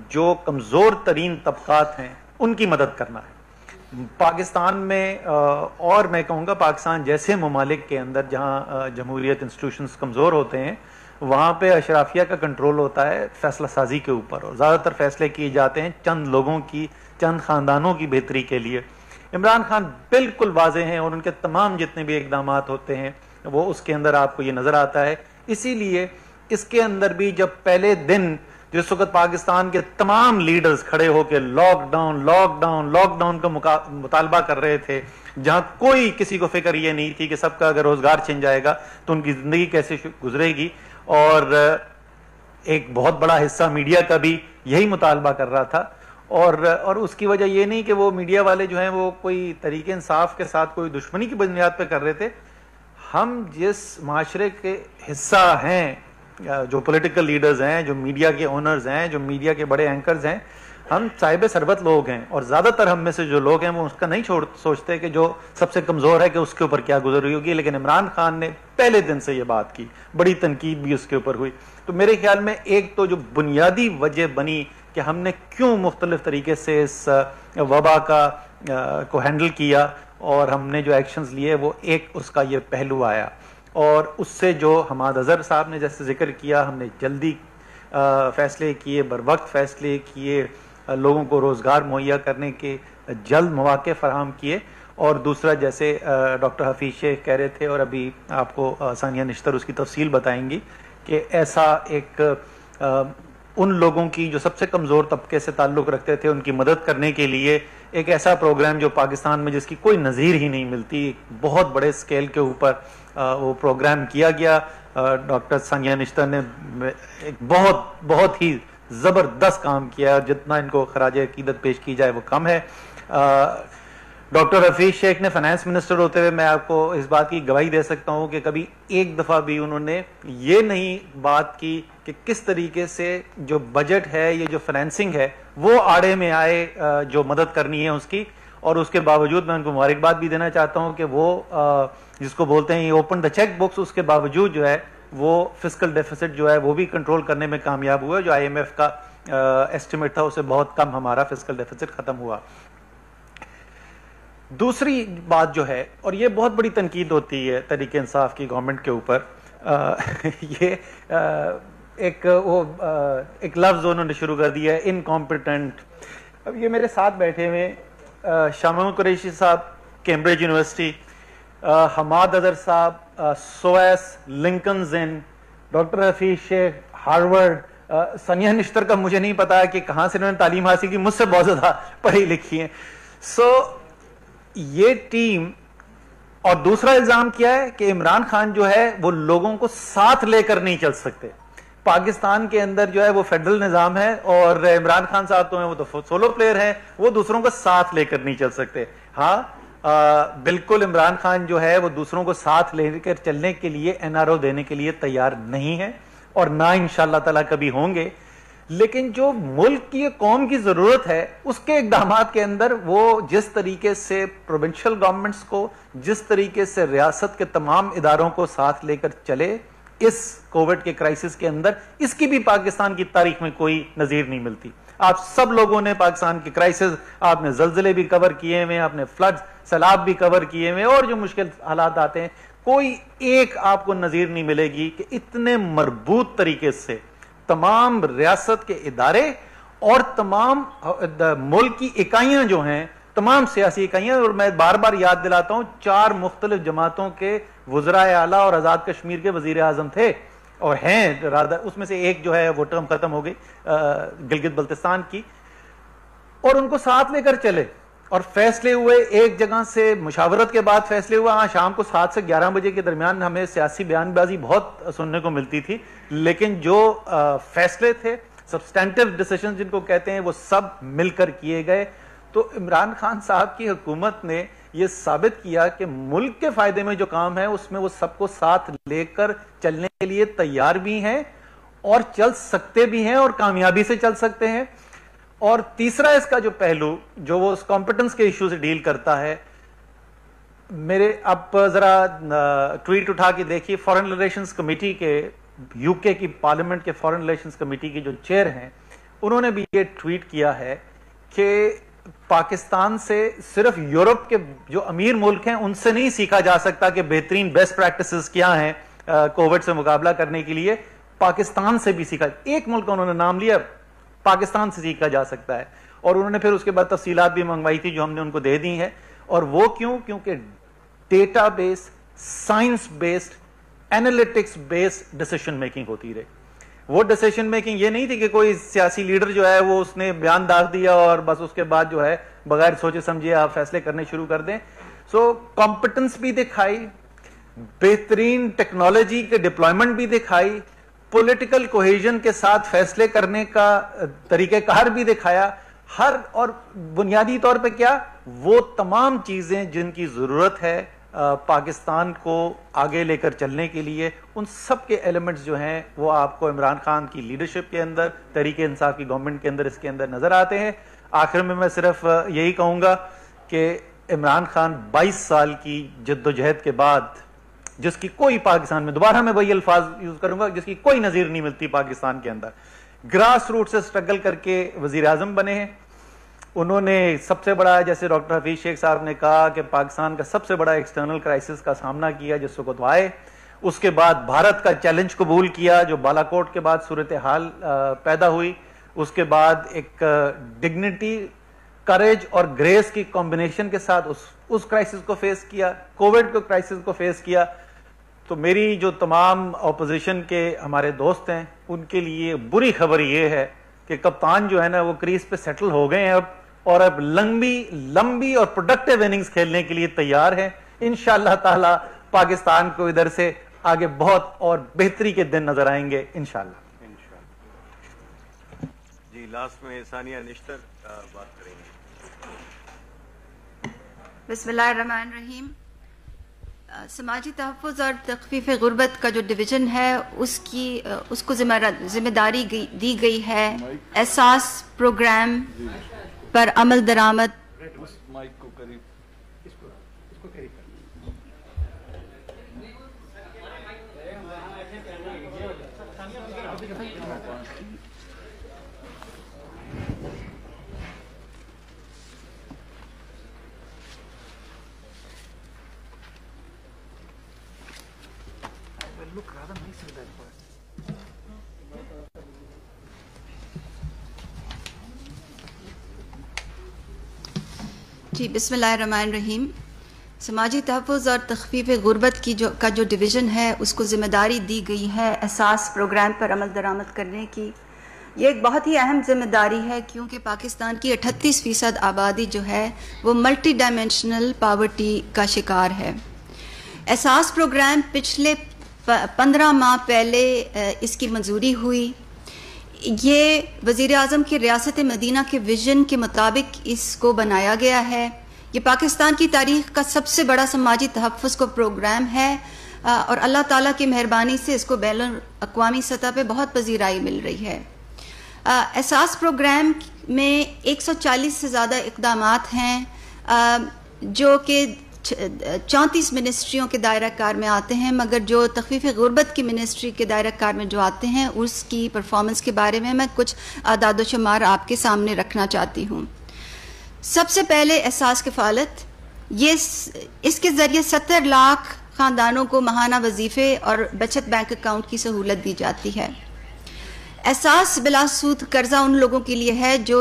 جو کمزور ترین طبقات ہیں ان کی مدد کرنا ہے. پاکستان میں اور میں کہوں گا پاکستان جیسے ممالک کے اندر جہاں جمہوریت انسٹیٹیوشنز کمزور ہوتے ہیں وہاں پہ اشرافیہ کا کنٹرول ہوتا ہے فیصلہ سازی کے اوپر, اور زیادہ تر فیصلے کیے جاتے ہیں چند لوگوں کی, چند خاندانوں کی بہتری کے لیے. عمران خان بالکل واضح ہیں اور ان کے تمام جتنے بھی اقدامات ہوتے ہیں وہ اس کے اندر آپ کو یہ نظر آتا ہے. اسی لیے اس کے اندر بھی جب پہلے دن جس وقت پاکستان کے تمام لیڈرز کھڑے ہو کے لاک ڈاؤن کا مطالبہ کر رہے تھے, جہاں کوئی کسی کو فکر یہ نہیں تھی کہ سب کا اگر روزگار چھن جائے گا تو ان کی زندگی کیسے گزرے گی, اور ایک بہت بڑا حصہ میڈیا کا بھی یہی مطالبہ کر رہا تھا. اور اس کی وجہ یہ نہیں کہ وہ میڈیا والے جو ہیں وہ کوئی تحریک انصاف کے ساتھ کوئی دشمنی کی بنیاد پہ کر رہے تھے. ہم جس معاشرے کے حصہ ہیں, جو پولیٹیکل لیڈرز ہیں, جو میڈیا کے اونرز ہیں, جو میڈیا کے بڑے اینکرز ہیں, ہم صاحب ثروت لوگ ہیں, اور زیادہ تر ہم میں سے جو لوگ ہیں وہ اس کا نہیں سوچتے کہ جو سب سے کمزور ہے کہ اس کے اوپر کیا گزر رہی ہوگی. لیکن عمران خان نے پہلے دن سے یہ بات کی, بڑی تنقید بھی اس کے اوپر ہوئی. تو میرے خیال میں ایک تو جو بنیادی وجہ بنی کہ ہم نے کیوں مختلف طریقے سے اس وبا کو ہینڈل کیا اور ہم نے جو ایکشنز لیے وہ ایک اس کا یہ پہلو آیا. اور اس سے جو حماد اظہر صاحب نے جیسے ذکر کیا, ہم نے جلدی فیصلے کیے, بر وقت فیصلے کیے, لوگوں کو روزگار مہیا کرنے کے جلد مواقع فراہم کیے. اور دوسرا جیسے ڈاکٹر حفیظ شیخ کہہ رہے تھے اور ابھی آپ کو ثانیہ نشتر اس کی تفصیل بتائیں گی کہ ایسا ایک ان لوگوں کی جو سب سے کمزور طبقے سے تعلق رکھتے تھے ان کی مدد کرنے کے لیے ایک ایسا پروگرام جو پاکستان میں جس کی کوئی نظیر ہی نہیں ملتی، بہت بڑے سکیل کے اوپر وہ پروگرام کیا گیا. ڈاکٹر ثانیہ نشتر نے ایک بہت ہی زبردست کام کیا، جتنا ان کو خراج عقیدت پیش کی جائے وہ کم ہے. ڈاکٹر حفیظ شیخ نے فائنانس منسٹر ہوتے ہوئے میں آپ کو اس بات کی گواہی دے سکتا ہوں کہ کبھی ایک دفعہ بھی انہوں نے یہ نہیں بات کی کہ کس طریقے سے جو بجٹ ہے، یہ جو فائنینسنگ ہے، وہ آڑے میں آئے جو مدد کرنی ہے اس کی. اور اس کے باوجود میں ان کو مبارکباد بھی دینا چاہتا ہوں کہ وہ جس کو بولتے ہیں اوپن دا چیک بکس، اس کے باوجود جو ہے وہ فسکل ڈیفیسٹ جو ہے وہ بھی کنٹرول کرنے میں کامیاب ہوا. جو IMF کا ایسٹیمیٹ تھا اسے بہت کم ہمارا فسکل ڈیفیسٹ ختم ہوا. دوسری بات جو ہے، اور یہ بہت بڑی تنقید ہوتی ہے تحریک انصاف کی گورنمنٹ کے اوپر، یہ ایک لفظ انہوں نے شروع کر دیا ہے انکمپیٹنٹ. اب یہ میرے ساتھ بیٹھے ہوئے شاہ محمود قریشی صاحب کیمبرج یونیورسٹی، حماد اظہر صاحب سویس لنکنز ان، ڈاکٹر حفیظ شیخ ہارورڈ، ثانیہ نشتر کا مجھے نہیں پتا کہ کہاں سے انہوں نے تعلیم حاصل کی، مجھ سے بہت زیادہ پڑھی لکھی ہیں. یہ ٹیم. اور دوسرا الزام کیا ہے کہ عمران خان جو ہے وہ لوگوں کو ساتھ لے کر نہیں چل سکتے. پاکستان کے اندر جو ہے وہ فیڈرل نظام ہے اور عمران خان صاحب تو ہیں وہ تو سولو پلیئر ہیں، وہ دوسروں کو ساتھ لے کر نہیں چل سکتے. ہاں بالکل عمران خان جو ہے وہ دوسروں کو ساتھ لے کر چلنے کے لیے NRO دینے کے لیے تیار نہیں ہے اور نہ انشاءاللہ تعالی کبھی ہوں گے. لیکن جو ملک کی قوم کی ضرورت ہے اس کے اقدامات کے اندر وہ جس طریقے سے پروونشل گورنمنٹس کو، جس طریقے سے ریاست کے تمام اداروں کو ساتھ لے کر چلے اس کووڈ کے کرائسس کے اندر، اس کی بھی پاکستان کی تاریخ میں کوئی نظیر نہیں ملتی. آپ سب لوگوں نے پاکستان کے کرائسس، آپ نے زلزلے بھی کور کیے ہوئے، آپ نے فلڈ سیلاب بھی کور کیے ہوئے، اور جو مشکل حالات آتے ہیں کوئی ایک آپ کو نظیر نہیں ملے گی کہ اتنے مربوط طریقے سے تمام ریاست کے ادارے اور تمام ملک کی اکائیاں جو ہیں، تمام سیاسی اکائیاں، اور میں بار بار یاد دلاتا ہوں 4 مختلف جماعتوں کے وزرائے اعلیٰ اور آزاد کشمیر کے وزیر اعظم تھے اور ہیں، اس میں سے ایک جو ہے وہ ٹرم ختم ہو گئی گلگت بلتستان کی، اور ان کو ساتھ لے کر چلے اور فیصلے ہوئے. ایک جگہ سے مشاورت کے بعد فیصلے ہوا. ہاں شام کو 7 سے 11 بجے کے درمیان ہمیں سیاسی بیان بازی بہت سننے کو ملتی تھی، لیکن جو فیصلے تھے، سبسٹینٹیو ڈیسیشن جن کو کہتے ہیں، وہ سب مل کر کیے گئے. تو عمران خان صاحب کی حکومت نے یہ ثابت کیا کہ ملک کے فائدے میں جو کام ہے اس میں وہ سب کو ساتھ لے کر چلنے کے لیے تیار بھی ہیں اور چل سکتے بھی ہیں اور کامیابی سے چل سکتے ہیں. اور تیسرا اس کا جو پہلو جو وہ اس کمپٹنس کے ایشو سے ڈیل کرتا ہے، میرے آپ ذرا ٹویٹ اٹھا کے دیکھیے، فارن ریلیشنز کمیٹی کے UK کی پارلیمنٹ کے فارن ریلیشنز کمیٹی کی جو چیئر ہیں، انہوں نے بھی یہ ٹویٹ کیا ہے کہ پاکستان سے صرف یورپ کے جو امیر ملک ہیں ان سے نہیں سیکھا جا سکتا کہ بہترین بیسٹ پریکٹسز کیا ہیں کووڈ سے مقابلہ کرنے کے لیے، پاکستان سے بھی سیکھا. ایک ملک کا انہوں نے نام لیا، پاکستان سے سیکھا جا سکتا ہے. اور انہوں نے پھر اس کے بعد تفصیلات بھی منگوائی تھی جو ہم نے ان کو دے دی ہیں. اور وہ کیونکہ data base, science based, analytics based decision making ہوتی رہے. وہ ڈیسیشن میکنگ یہ نہیں تھی کہ کوئی سیاسی لیڈر جو ہے وہ اس نے بیان داغ دیا اور بس اس کے بعد جو ہے بغیر سوچے سمجھے آپ فیصلے کرنے شروع کر دیں. سو کمپٹنس بھی دکھائی، بہترین ٹیکنالوجی کے ڈپلائمنٹ بھی دکھائی، پولیٹیکل کوہیژن کے ساتھ فیصلے کرنے کا طریقہ کار بھی دکھایا. ہر اور بنیادی طور پہ کیا، وہ تمام چیزیں جن کی ضرورت ہے پاکستان کو آگے لے کر چلنے کے لیے، ان سب کے ایلیمنٹس جو ہیں وہ آپ کو عمران خان کی لیڈرشپ کے اندر، تحریک انصاف کی گورنمنٹ کے اندر، اس کے اندر نظر آتے ہیں. آخر میں صرف یہی کہوں گا کہ عمران خان 22 سال کی جد و جہد کے بعد، جس کی کوئی پاکستان میں، دوبارہ میں وہی الفاظ یوز کروں گا، جس کی کوئی نظیر نہیں ملتی پاکستان کے اندر، گراس روٹ سے سٹرگل کر کے وزیر اعظم بنے ہیں. انہوں نے سب سے بڑا، جیسے ڈاکٹر حفیظ شیخ صاحب نے کہا کہ پاکستان کا سب سے بڑا ایکسٹرنل کرائسس کا سامنا کیا جس کو آئے. اس کے بعد بھارت کا چیلنج قبول کیا جو بالاکوٹ کے بعد صورتحال پیدا ہوئی. اس کے بعد ایک ڈگنیٹی، کریج اور گریس کی کمبینیشن کے ساتھ اس کرائسس کو فیس کیا، کووڈ کے کرائسس کو فیس کیا. تو میری جو تمام اپوزیشن کے ہمارے دوست ہیں ان کے لیے بری خبر یہ ہے کہ کپتان جو ہے نا وہ کریز پہ سیٹل ہو گئے ہیں اور اب لمبی اور پروڈکٹیو اننگز کھیلنے کے لیے تیار ہیں. انشاءاللہ تعالی پاکستان کو ادھر سے آگے بہت اور بہتری کے دن نظر آئیں گے انشاءاللہ. جی لاسٹ میں ثانیہ نشتر بات کریں گے. بسم اللہ الرحمن الرحیم. سماجی تحفظ اور تخفیف غربت کا جو ڈویژن ہے اس کو ذمہ داری دی گئی ہے احساس پروگرام پر عمل درآمد. جی بسم اللہ الرحمن الرحیم. سماجی تحفظ اور تخفیف غربت کا جو ڈویژن ہے اس کو ذمہ داری دی گئی ہے احساس پروگرام پر عمل درآمد کرنے کی. یہ ایک بہت ہی اہم ذمہ داری ہے کیونکہ پاکستان کی 38% آبادی جو ہے وہ ملٹی ڈائمینشنل پاورٹی کا شکار ہے. احساس پروگرام پچھلے 15 ماہ پہلے اس کی منظوری ہوئی. یہ وزیر اعظم کی ریاست مدینہ کے ویژن کے مطابق اس کو بنایا گیا ہے. یہ پاکستان کی تاریخ کا سب سے بڑا سماجی تحفظ کا پروگرام ہے اور اللہ تعالیٰ کی مہربانی سے اس کو بین الاقوامی سطح پہ بہت پذیرائی مل رہی ہے. احساس پروگرام میں 140 سے زیادہ اقدامات ہیں جو کہ 34 منسٹریوں کے دائرہ کار میں آتے ہیں، مگر جو تخفیف غربت کی منسٹری کے دائرہ کار میں جو آتے ہیں اس کی پرفارمنس کے بارے میں کچھ اعداد و شمار آپ کے سامنے رکھنا چاہتی ہوں. سب سے پہلے احساس کفالت، اس کے ذریعے 70 لاکھ خاندانوں کو ماہانہ وظیفے اور بچت بینک اکاؤنٹ کی سہولت دی جاتی ہے. احساس بلا سود قرضہ ان لوگوں کے لیے ہے جو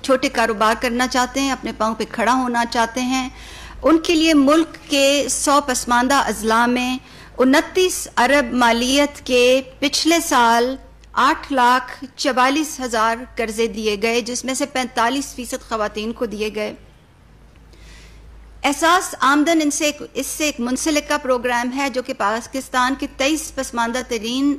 چھوٹے کاروبار کرنا چاہتے ہیں، اپنے پاؤں پہ کھڑا ہونا چاہتے ہیں. ان کے لیے ملک کے 100 پسماندہ اضلاع میں 29 ارب مالیت کے پچھلے سال 8,44,000 قرضے دیے گئے، جس میں سے 45% خواتین کو دیے گئے. احساس آمدن اس سے ایک منسلک کا پروگرام ہے جو کہ پاکستان کے 23 پسماندہ ترین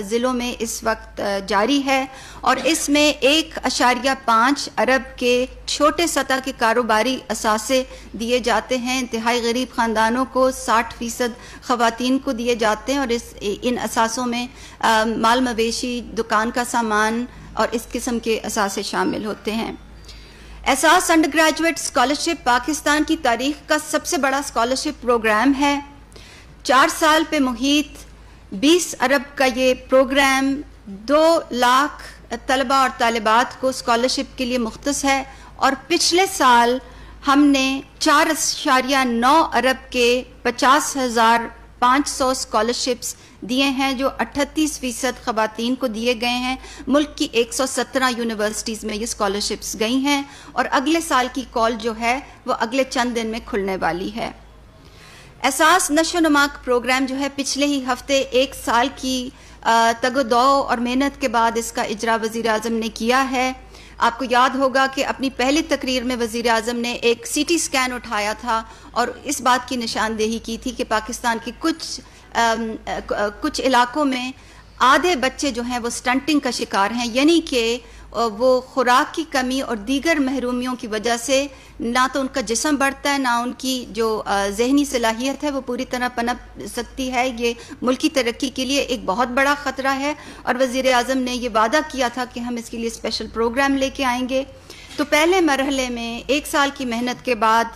ضلعوں میں اس وقت جاری ہے اور اس میں 1.5 ارب کے چھوٹے سطح کے کاروباری اثاثے دیے جاتے ہیں. انتہائی غریب خاندانوں کو 60% خواتین کو دیے جاتے ہیں اور ان اثاثوں میں مال مویشی، دکان کا سامان اور اس قسم کے اثاثے شامل ہوتے ہیں. احساس انڈر گریجویٹ اسکالرشپ پاکستان کی تاریخ کا سب سے بڑا اسکالرشپ پروگرام ہے. 4 سال پہ محیط 20 ارب کا یہ پروگرام 2 لاکھ طلباء اور طالبات کو اسکالرشپ کے لیے مختص ہے اور پچھلے سال ہم نے 4.9 ارب کے 50,500 اسکالرشپس دیے ہیں جو 38% خواتین کو دیے گئے ہیں. ملک کی 117 یونیورسٹیز میں یہ اسکالرشپس گئی ہیں اور اگلے سال کی کال جو ہے وہ اگلے چند دن میں کھلنے والی ہے. احساس نشو و نما پروگرام جو ہے پچھلے ہی ہفتے 1 سال کی تگ و دو اور محنت کے بعد اس کا اجرا وزیر اعظم نے کیا ہے. آپ کو یاد ہوگا کہ اپنی پہلی تقریر میں وزیر اعظم نے ایک سی ٹی اسکین اٹھایا تھا اور اس بات کی نشاندہی کی تھی کہ پاکستان کے کچھ علاقوں میں آدھے بچے جو ہیں وہ سٹنٹنگ کا شکار ہیں، یعنی کہ وہ خوراک کی کمی اور دیگر محرومیوں کی وجہ سے نہ تو ان کا جسم بڑھتا ہے، نہ ان کی جو ذہنی صلاحیت ہے وہ پوری طرح پنپ سکتی ہے. یہ ملکی ترقی کے لیے ایک بہت بڑا خطرہ ہے اور وزیر اعظم نے یہ وعدہ کیا تھا کہ ہم اس کے لیے اسپیشل پروگرام لے کے آئیں گے. تو پہلے مرحلے میں 1 سال کی محنت کے بعد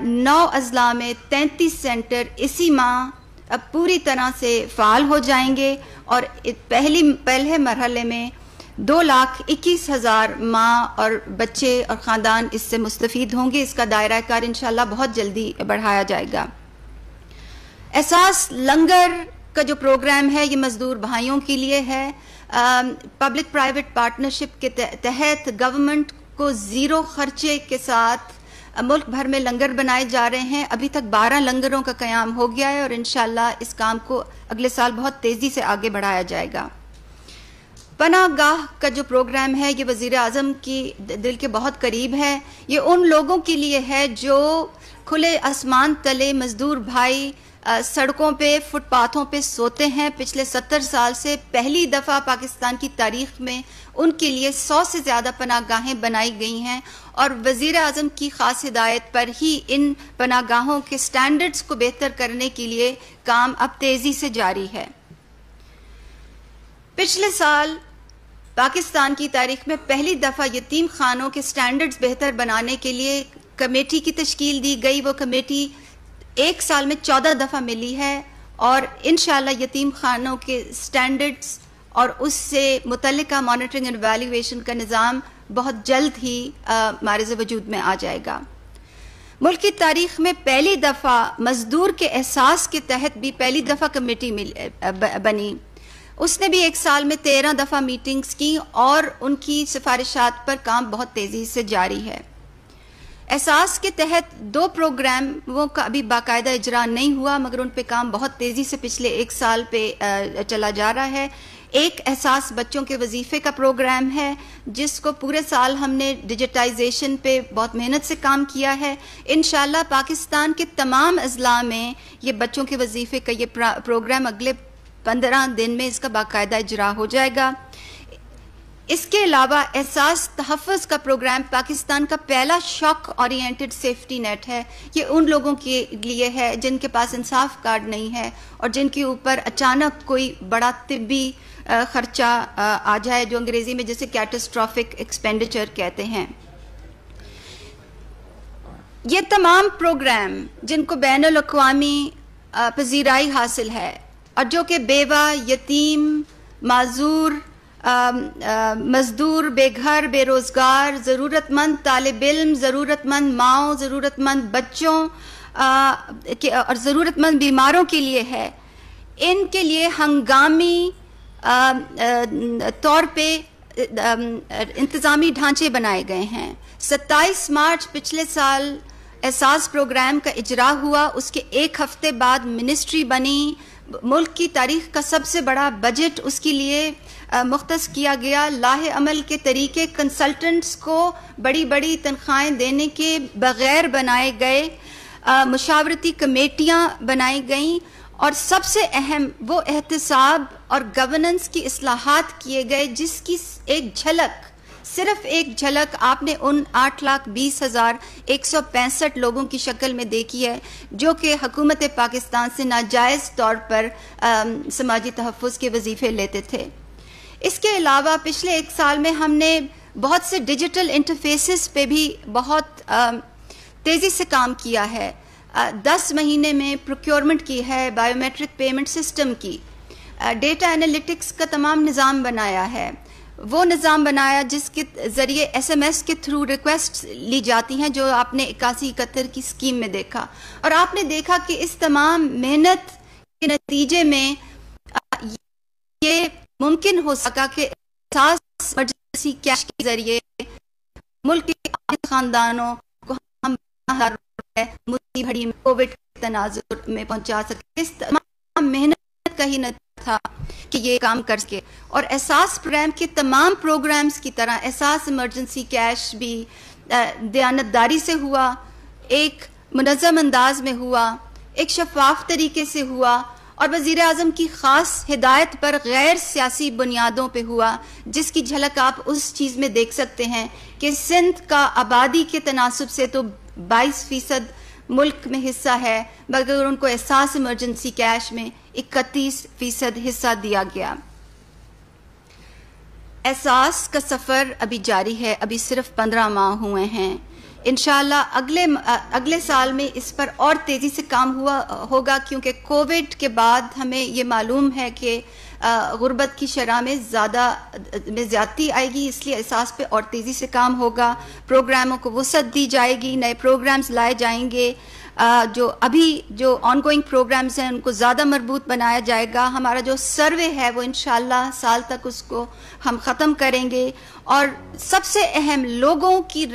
9 اضلاع میں 33 سینٹر اسی ماہ اب پوری طرح سے فعال ہو جائیں گے اور پہلے مرحلے میں 2,21,000 ماں اور بچے اور خاندان اس سے مستفید ہوں گے. اس کا دائرہ کار انشاءاللہ بہت جلدی بڑھایا جائے گا. احساس لنگر کا جو پروگرام ہے یہ مزدور بھائیوں کے لیے ہے. پبلک پرائیویٹ پارٹنرشپ کے تحت گورنمنٹ کو 0 خرچے کے ساتھ ملک بھر میں لنگر بنائے جا رہے ہیں. ابھی تک 12 لنگروں کا قیام ہو گیا ہے اور انشاءاللہ اس کام کو اگلے سال بہت تیزی سے آگے بڑھایا جائے گا. پناہ گاہ کا جو پروگرام ہے یہ وزیر اعظم کی دل کے بہت قریب ہے. یہ ان لوگوں کے لیے ہے جو کھلے آسمان تلے مزدور بھائی سڑکوں پہ فٹ پاتھوں پہ سوتے ہیں. پچھلے 70 سال سے پہلی دفعہ پاکستان کی تاریخ میں ان کے لیے 100 سے زیادہ پناہ گاہیں بنائی گئی ہیں اور وزیر اعظم کی خاص ہدایت پر ہی ان پناہ گاہوں کے سٹینڈرڈز کو بہتر کرنے کے لیے کام اب تیزی سے جاری ہے. پچھلے سال پاکستان کی تاریخ میں پہلی دفعہ یتیم خانوں کے سٹینڈرڈز بہتر بنانے کے لیے کمیٹی کی تشکیل دی گئی. وہ کمیٹی ایک سال میں 14 دفعہ ملی ہے اور انشاءاللہ یتیم خانوں کے سٹینڈرڈز اور اس سے متعلقہ مانیٹرنگ اینڈ ایویلیویشن کا نظام بہت جلد ہی معرض وجود میں آ جائے گا. ملک کی تاریخ میں پہلی دفعہ مزدور کے احساس کے تحت بھی پہلی دفعہ کمیٹی بنی. اس نے بھی ایک سال میں 13 دفعہ میٹنگز کی اور ان کی سفارشات پر کام بہت تیزی سے جاری ہے. احساس کے تحت 2 پروگراموں کا ابھی باقاعدہ اجرا نہیں ہوا مگر ان پہ کام بہت تیزی سے پچھلے ایک سال پہ چلا جا رہا ہے. ایک احساس بچوں کے وظیفے کا پروگرام ہے جس کو پورے سال ہم نے ڈیجیٹائزیشن پہ بہت محنت سے کام کیا ہے. انشاءاللہ پاکستان کے تمام اضلاع میں یہ بچوں کے وظیفے کا یہ پروگرام اگلے 15 دن میں اس کا باقاعدہ اجرا ہو جائے گا. اس کے علاوہ احساس تحفظ کا پروگرام پاکستان کا پہلا شاک اورینٹڈ سیفٹی نیٹ ہے. یہ ان لوگوں کے لیے ہے جن کے پاس انصاف کارڈ نہیں ہے اور جن کے اوپر اچانک کوئی بڑا طبی خرچہ آ جائے جو انگریزی میں جسے کیٹاسٹرافک ایکسپینڈیچر کہتے ہیں. یہ تمام پروگرام جن کو بین الاقوامی پذیرائی حاصل ہے اور جو کہ بیوہ، یتیم، معذور، مزدور، بے گھر، بے روزگار، ضرورت مند طالب علم، ضرورت مند ماؤں، ضرورت مند بچوں اور ضرورت مند بیماروں کے لیے ہے. ان کے لیے ہنگامی طور پہ انتظامی ڈھانچے بنائے گئے ہیں. 27 مارچ پچھلے سال احساس پروگرام کا اجرا ہوا. اس کے ایک ہفتے بعد منسٹری بنی. ملک کی تاریخ کا سب سے بڑا بجٹ اس کے لیے مختص کیا گیا. لاہ عمل کے طریقے کنسلٹنٹس کو بڑی بڑی تنخواہیں دینے کے بغیر بنائے گئے. مشاورتی کمیٹیاں بنائی گئیں اور سب سے اہم وہ احتساب اور گورننس کی اصلاحات کیے گئے جس کی ایک جھلک، صرف ایک جھلک آپ نے ان 8,20,165 لوگوں کی شکل میں دیکھی ہے جو کہ حکومت پاکستان سے ناجائز طور پر سماجی تحفظ کے وظیفے لیتے تھے. اس کے علاوہ پچھلے ایک سال میں ہم نے بہت سے ڈیجیٹل انٹرفیسز پہ بھی بہت تیزی سے کام کیا ہے. 10 مہینے میں پروکیورمنٹ کی ہے، بائیو میٹرک پیمنٹ سسٹم کی، ڈیٹا انالیٹکس کا تمام نظام بنایا ہے. وہ نظام بنایا جس کے ذریعے SMS کے تھرو ریکویسٹ لی جاتی ہیں جو آپ نے 81-71 کی اسکیم میں دیکھا. اور آپ نے دیکھا کہ اس تمام محنت کے نتیجے میں یہ ممکن ہو سکا کہ احساس ایمرجنسی کیش کے ذریعے ملک کے خاندانوں کو ہم مصیبت گھڑی میں کووڈ کے تناظر میں پہنچا سکے. اس تمام محنت کا ہی نتیجہ تھا کہ یہ کام کر سکے. اور احساس پروگرام کے تمام پروگرامز کی طرح احساس ایمرجنسی کیش بھی دیانتداری سے ہوا، ایک منظم انداز میں ہوا، ایک شفاف طریقے سے ہوا اور وزیر اعظم کی خاص ہدایت پر غیر سیاسی بنیادوں پہ ہوا، جس کی جھلک آپ اس چیز میں دیکھ سکتے ہیں کہ سندھ کا آبادی کے تناسب سے تو 22% ملک میں حصہ ہے مگر ان کو احساس ایمرجنسی کیش میں 31% حصہ دیا گیا. احساس کا سفر ابھی جاری ہے، ابھی صرف 15 ماہ ہوئے ہیں. انشاءاللہ اگلے سال میں اس پر اور تیزی سے کام ہوگا کیونکہ کووڈ کے بعد ہمیں یہ معلوم ہے کہ غربت کی شرح میں زیادتی آئے گی، اس لیے احساس پہ اور تیزی سے کام ہوگا. پروگراموں کو وسعت دی جائے گی، نئے پروگرامز لائے جائیں گے. جو آن گوئنگ پروگرامز ہیں ان کو زیادہ مربوط بنایا جائے گا. ہمارا جو سروے ہے وہ انشاءاللہ سال تک اس کو ہم ختم کریں گے. اور سب سے اہم لوگوں کی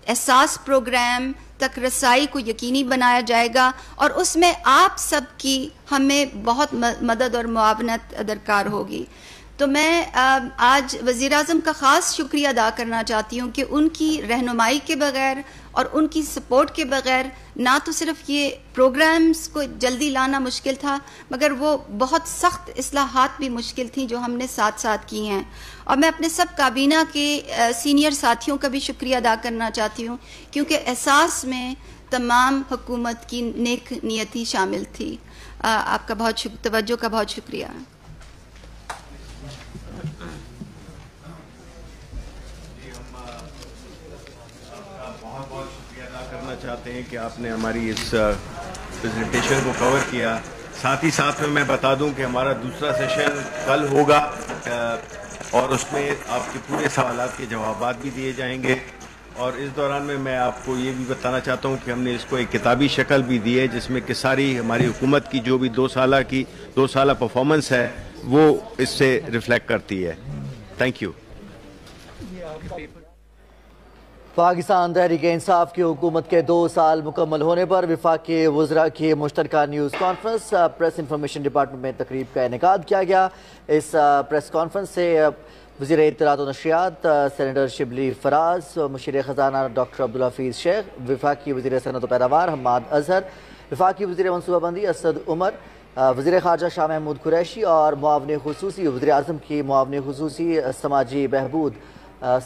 احساس پروگرام تک رسائی کو یقینی بنایا جائے گا، اور اس میں آپ سب کی ہمیں بہت مدد اور معاونت درکار ہوگی۔ تو میں آج وزیر اعظم کا خاص شکریہ ادا کرنا چاہتی ہوں کہ ان کی رہنمائی کے بغیر اور ان کی سپورٹ کے بغیر نہ تو صرف یہ پروگرامز کو جلدی لانا مشکل تھا، مگر وہ بہت سخت اصلاحات بھی مشکل تھیں جو ہم نے ساتھ ساتھ کی ہیں۔ اور میں اپنے سب کابینہ کے سینئر ساتھیوں کا بھی شکریہ ادا کرنا چاہتی ہوں، کیونکہ احساس میں تمام حکومت کی نیک نیتی شامل تھی۔ آپ کا بہت توجہ کا بہت شکریہ۔ کرنا چاہتے ہیں کہ آپ نے ہماری اس پریزنٹیشن کو کور کیا۔ ساتھ ہی ساتھ میں بتا دوں کہ ہمارا دوسرا سیشن کل ہوگا اور اس میں آپ کے پورے سوالات کے جوابات بھی دیے جائیں گے، اور اس دوران میں آپ کو یہ بھی بتانا چاہتا ہوں کہ ہم نے اس کو ایک کتابی شکل بھی دی ہے جس میں کہ ساری ہماری حکومت کی جو بھی 2 سالہ پرفارمنس ہے وہ اس سے ریفلیکٹ کرتی ہے۔ Thank you. پاکستان تحریک انصاف کی حکومت کے 2 سال مکمل ہونے پر وفاقی وزراء کی مشترکہ news conference press information department میں تقریب کا انعقاد کیا گیا۔ اس پریس کانفرنس سے وزیر اطلاعات و نشریات سینیٹر شبلی فراز، مشیر خزانہ ڈاکٹر عبدالحفیظ شیخ، وفاقی وزیر صنعت و پیداوار حماد اظہر، وفاقی وزیر منصوبہ بندی اسد عمر، وزیر خارجہ شاہ محمود قریشی اور معاون خصوصی وزیر اعظم کی معاون خصوصی سماجی بہبود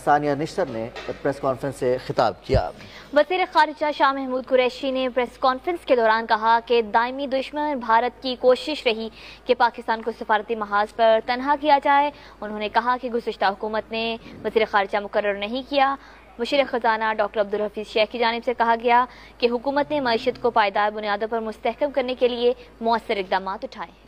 ثانیہ نشتر نے پریس کانفرنس سے خطاب کیا۔ وزیر خارجہ شاہ محمود قریشی نے پریس کانفرنس کے دوران کہا کہ دائمی دشمن بھارت کی کوشش رہی کہ پاکستان کو سفارتی محاذ پر تنہا کیا جائے۔ انہوں نے کہا کہ گزشتہ حکومت نے وزیر خارجہ مقرر نہیں کیا۔ مشیر خزانہ ڈاکٹر عبدالحفیظ شیخ کی جانب سے کہا گیا کہ حکومت نے معیشت کو پائیدار بنیادوں پر مستحکم کرنے کے لیے مؤثر اقدامات اٹھائے۔